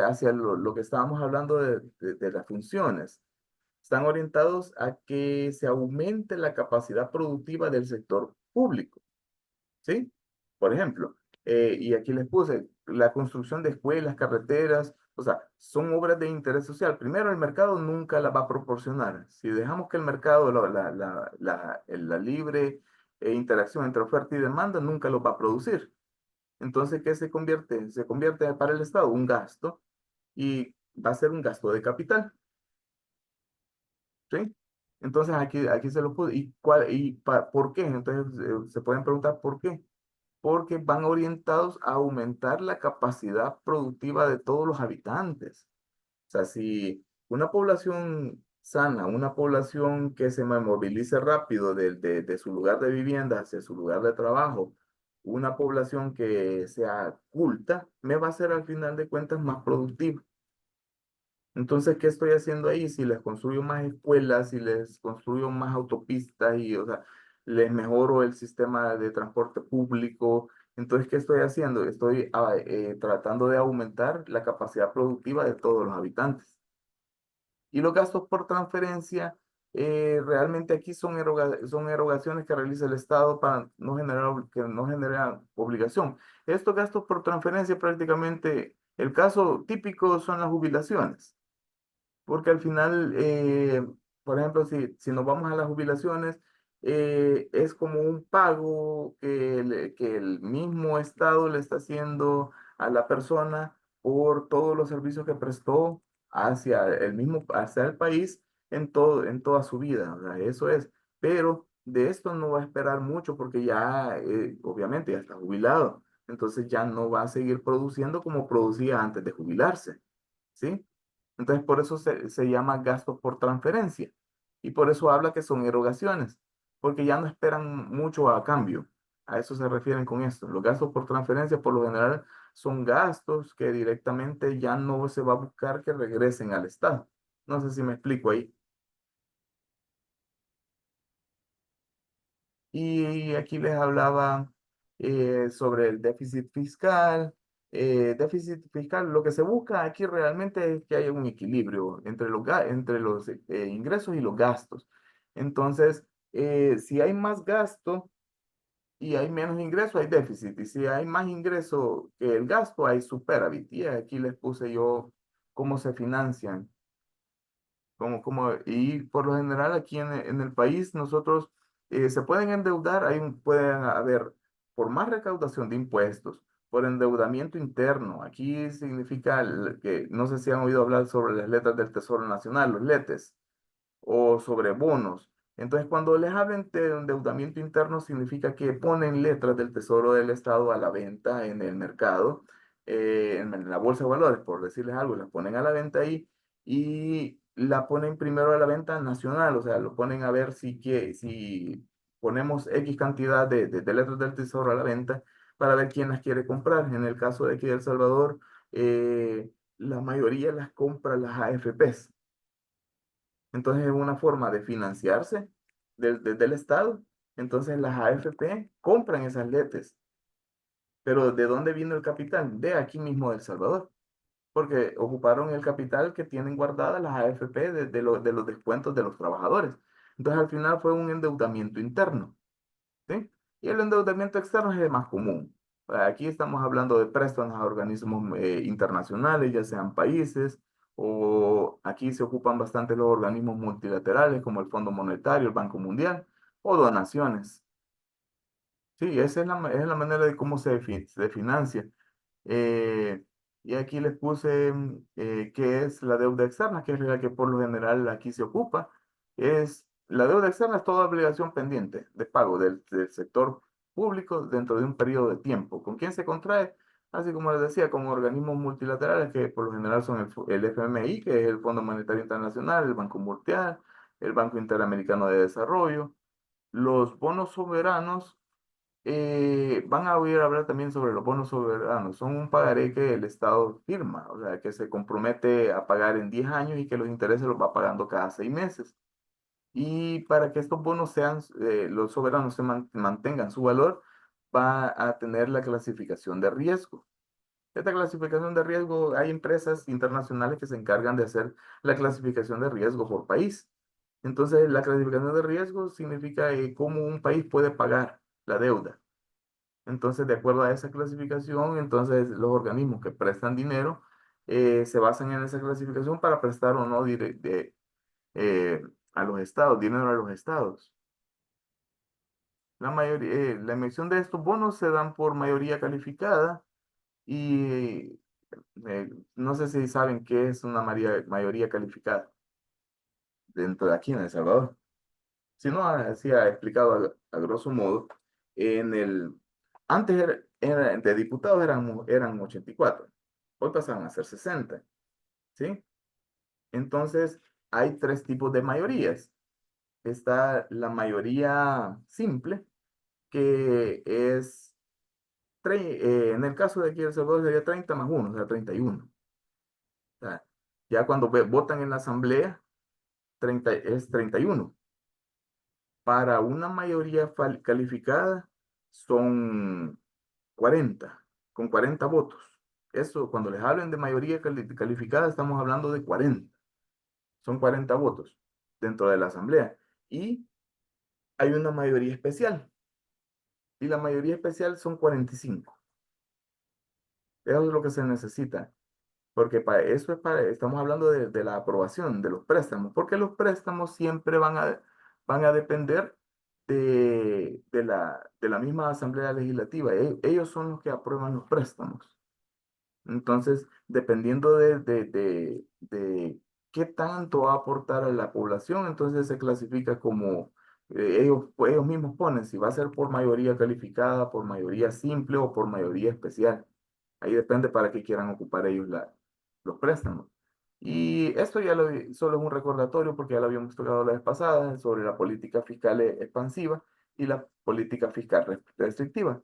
hacia lo que estábamos hablando de las funciones. Están orientados a que se aumente la capacidad productiva del sector público, ¿sí? Por ejemplo, y aquí les puse la construcción de escuelas, carreteras, o sea, son obras de interés social. Primero, el mercado nunca las va a proporcionar. Si dejamos que el mercado, la libre interacción entre oferta y demanda, nunca los va a producir. Entonces, ¿qué se convierte? Se convierte para el Estado un gasto y va a ser un gasto de capital. ¿Sí? Entonces aquí se lo puse. ¿Por qué? Entonces se pueden preguntar por qué. Porque van orientados a aumentar la capacidad productiva de todos los habitantes. O sea, si una población sana, una población que se movilice rápido de su lugar de vivienda hacia su lugar de trabajo, una población que sea culta, me va a ser al final de cuentas más productiva. Entonces, ¿qué estoy haciendo ahí? Si les construyo más escuelas, si les construyo más autopistas y, o sea, les mejoro el sistema de transporte público, entonces, ¿qué estoy haciendo? Estoy tratando de aumentar la capacidad productiva de todos los habitantes. Y los gastos por transferencia, realmente aquí son erogaciones que realiza el Estado para que no generan obligación. Estos gastos por transferencia prácticamente, el caso típico son las jubilaciones. Porque al final, por ejemplo, si nos vamos a las jubilaciones, es como un pago que el mismo Estado le está haciendo a la persona por todos los servicios que prestó hacia el país en toda su vida. O sea, eso es. Pero de esto no va a esperar mucho porque ya, obviamente, ya está jubilado. Entonces ya no va a seguir produciendo como producía antes de jubilarse. ¿Sí? Entonces, por eso se llama gastos por transferencia. Y por eso habla que son erogaciones, porque ya no esperan mucho a cambio. A eso se refieren con esto. Los gastos por transferencia, por lo general, son gastos que directamente ya no se va a buscar que regresen al Estado. No sé si me explico ahí. Y aquí les hablaba sobre el déficit fiscal. Déficit fiscal, lo que se busca aquí realmente es que haya un equilibrio entre los ingresos y los gastos. Entonces, si hay más gasto y hay menos ingreso, hay déficit. Y si hay más ingreso que el gasto, hay superávit. Y aquí les puse yo cómo se financian. Y por lo general aquí en el país nosotros se pueden endeudar, pueden haber por más recaudación de impuestos, por endeudamiento interno. Aquí significa que no sé si han oído hablar sobre las letras del Tesoro Nacional, los letes, o sobre bonos. Entonces, cuando les hablen de endeudamiento interno, significa que ponen letras del Tesoro del Estado a la venta en el mercado, en la bolsa de valores, por decirles algo, las ponen a la venta ahí y la ponen primero a la venta nacional, o sea, lo ponen a ver si ponemos X cantidad de letras del Tesoro a la venta para ver quién las quiere comprar. En el caso de aquí de El Salvador, la mayoría las compra las AFPs. Entonces es una forma de financiarse del Estado. Entonces las AFP compran esas letes. Pero ¿de dónde vino el capital? De aquí mismo de El Salvador. Porque ocuparon el capital que tienen guardadas las AFP de los descuentos de los trabajadores. Entonces al final fue un endeudamiento interno. ¿Sí? Y el endeudamiento externo es el más común. Aquí estamos hablando de préstamos a organismos internacionales, ya sean países, o aquí se ocupan bastante los organismos multilaterales como el Fondo Monetario, el Banco Mundial, o donaciones. Sí, esa es la manera de cómo se financia. Eh, y aquí les puse qué es la deuda externa, que es la que por lo general aquí se ocupa. La deuda externa es toda obligación pendiente de pago del sector público dentro de un periodo de tiempo. ¿Con quién se contrae? Así como les decía, con organismos multilaterales que por lo general son el FMI, que es el Fondo Monetario Internacional, el Banco Mundial, el Banco Interamericano de Desarrollo. Los bonos soberanos van a oír hablar también sobre los bonos soberanos. Son un pagaré que el Estado firma, o sea, que se compromete a pagar en 10 años y que los intereses los va pagando cada 6 meses. Y para que estos bonos los soberanos mantengan su valor, va a tener la clasificación de riesgo. Esta clasificación de riesgo, hay empresas internacionales que se encargan de hacer la clasificación de riesgo por país. Entonces, la clasificación de riesgo significa cómo un país puede pagar la deuda. Entonces, de acuerdo a esa clasificación, entonces los organismos que prestan dinero se basan en esa clasificación para prestar o no eh, a los estados, dinero a los estados. La emisión de estos bonos se dan por mayoría calificada y no sé si saben qué es una mayoría calificada dentro de aquí en El Salvador. Si no, así ha explicado a grosso modo, en el, antes de diputados eran 84, hoy pasaron a ser 60, ¿sí? Entonces, hay tres tipos de mayorías. Está la mayoría simple, que es, en el caso de aquí de El Salvador sería 30 más 1, o sea, 31. O sea, ya cuando votan en la asamblea, 30, es 31. Para una mayoría calificada son 40, con 40 votos. Eso, cuando les hablen de mayoría calificada, estamos hablando de 40. Son 40 votos dentro de la asamblea. Y hay una mayoría especial. Y la mayoría especial son 45. Eso es lo que se necesita. Porque para eso estamos hablando de la aprobación de los préstamos, porque los préstamos siempre van a depender de la misma Asamblea Legislativa. Ellos son los que aprueban los préstamos. Entonces, dependiendo de qué tanto va a aportar a la población, entonces se clasifica como ellos mismos ponen si va a ser por mayoría calificada, por mayoría simple o por mayoría especial. Ahí depende para qué quieran ocupar ellos los préstamos. Y esto solo es un recordatorio porque ya lo habíamos tocado la vez pasada sobre la política fiscal expansiva y la política fiscal restrictiva.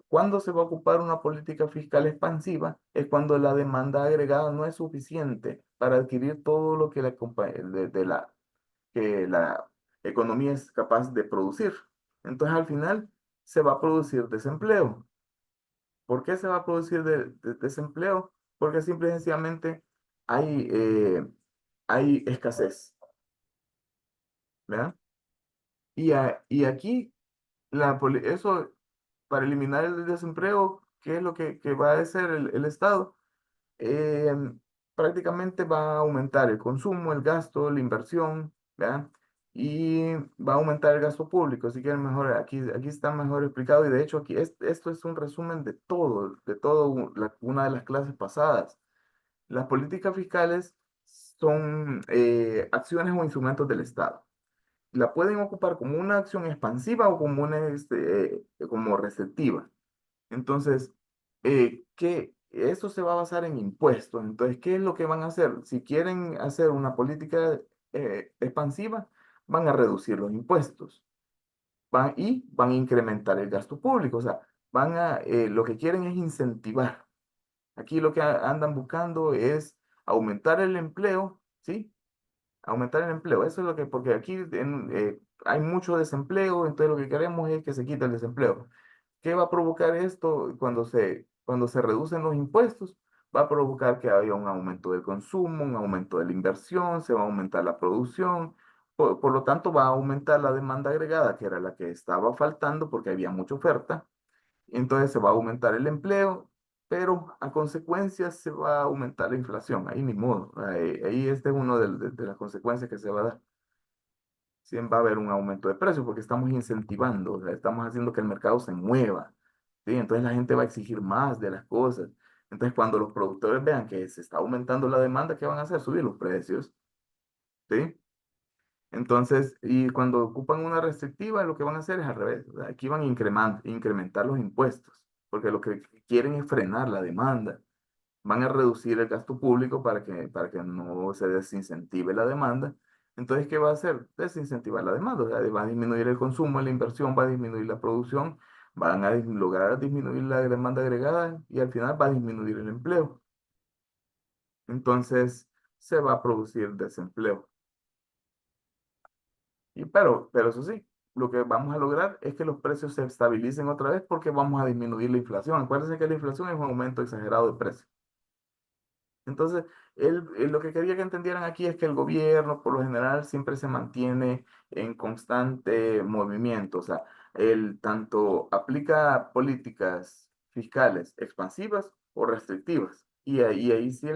Cuando se va a ocupar una política fiscal expansiva es cuando la demanda agregada no es suficiente para adquirir todo lo que la economía es capaz de producir. Entonces al final se va a producir desempleo. ¿Por qué se va a producir desempleo? Porque simple y sencillamente hay escasez, ¿verdad? Y aquí, eso, para eliminar el desempleo, ¿qué es lo que va a hacer el Estado? eh, prácticamente va a aumentar el consumo, el gasto, la inversión, ¿verdad? Y va a aumentar el gasto público. Así que mejor, aquí está mejor explicado. Y de hecho, esto es un resumen de todo una de las clases pasadas. Las políticas fiscales son acciones o instrumentos del Estado. La pueden ocupar como una acción expansiva o como como receptiva. Entonces, esto se va a basar en impuestos. Entonces, ¿qué es lo que van a hacer? Si quieren hacer una política expansiva, van a reducir los impuestos van a incrementar el gasto público. O sea, lo que quieren es incentivar. Aquí lo que andan buscando es aumentar el empleo, ¿sí? Aumentar el empleo. Eso es lo que, porque aquí hay mucho desempleo, entonces lo que queremos es que se quite el desempleo. ¿Qué va a provocar esto cuando se reducen los impuestos? Va a provocar que haya un aumento del consumo, un aumento de la inversión, se va a aumentar la producción, por lo tanto va a aumentar la demanda agregada, que era la que estaba faltando porque había mucha oferta, entonces se va a aumentar el empleo, pero a consecuencia se va a aumentar la inflación, ahí ni modo, ahí este es uno de las consecuencias que se va a dar. Siempre va a haber un aumento de precios porque estamos incentivando, o sea, estamos haciendo que el mercado se mueva, ¿sí? Entonces la gente va a exigir más de las cosas. Entonces cuando los productores vean que se está aumentando la demanda, ¿qué van a hacer? Subir los precios, ¿sí? Entonces, y cuando ocupan una restrictiva, lo que van a hacer es al revés. O sea, aquí van a incrementar los impuestos, porque lo que quieren es frenar la demanda. Van a reducir el gasto público para que no se desincentive la demanda. Entonces, ¿qué va a hacer? Desincentivar la demanda. O sea, va a disminuir el consumo, la inversión, va a disminuir la producción, van a lograr disminuir la demanda agregada y al final va a disminuir el empleo. Entonces, se va a producir desempleo. Pero eso sí, lo que vamos a lograr es que los precios se estabilicen otra vez porque vamos a disminuir la inflación. Acuérdense que la inflación es un aumento exagerado de precios. Entonces, él lo que quería que entendieran aquí es que el gobierno, por lo general, siempre se mantiene en constante movimiento. O sea, él tanto aplica políticas fiscales expansivas o restrictivas. Y ahí sí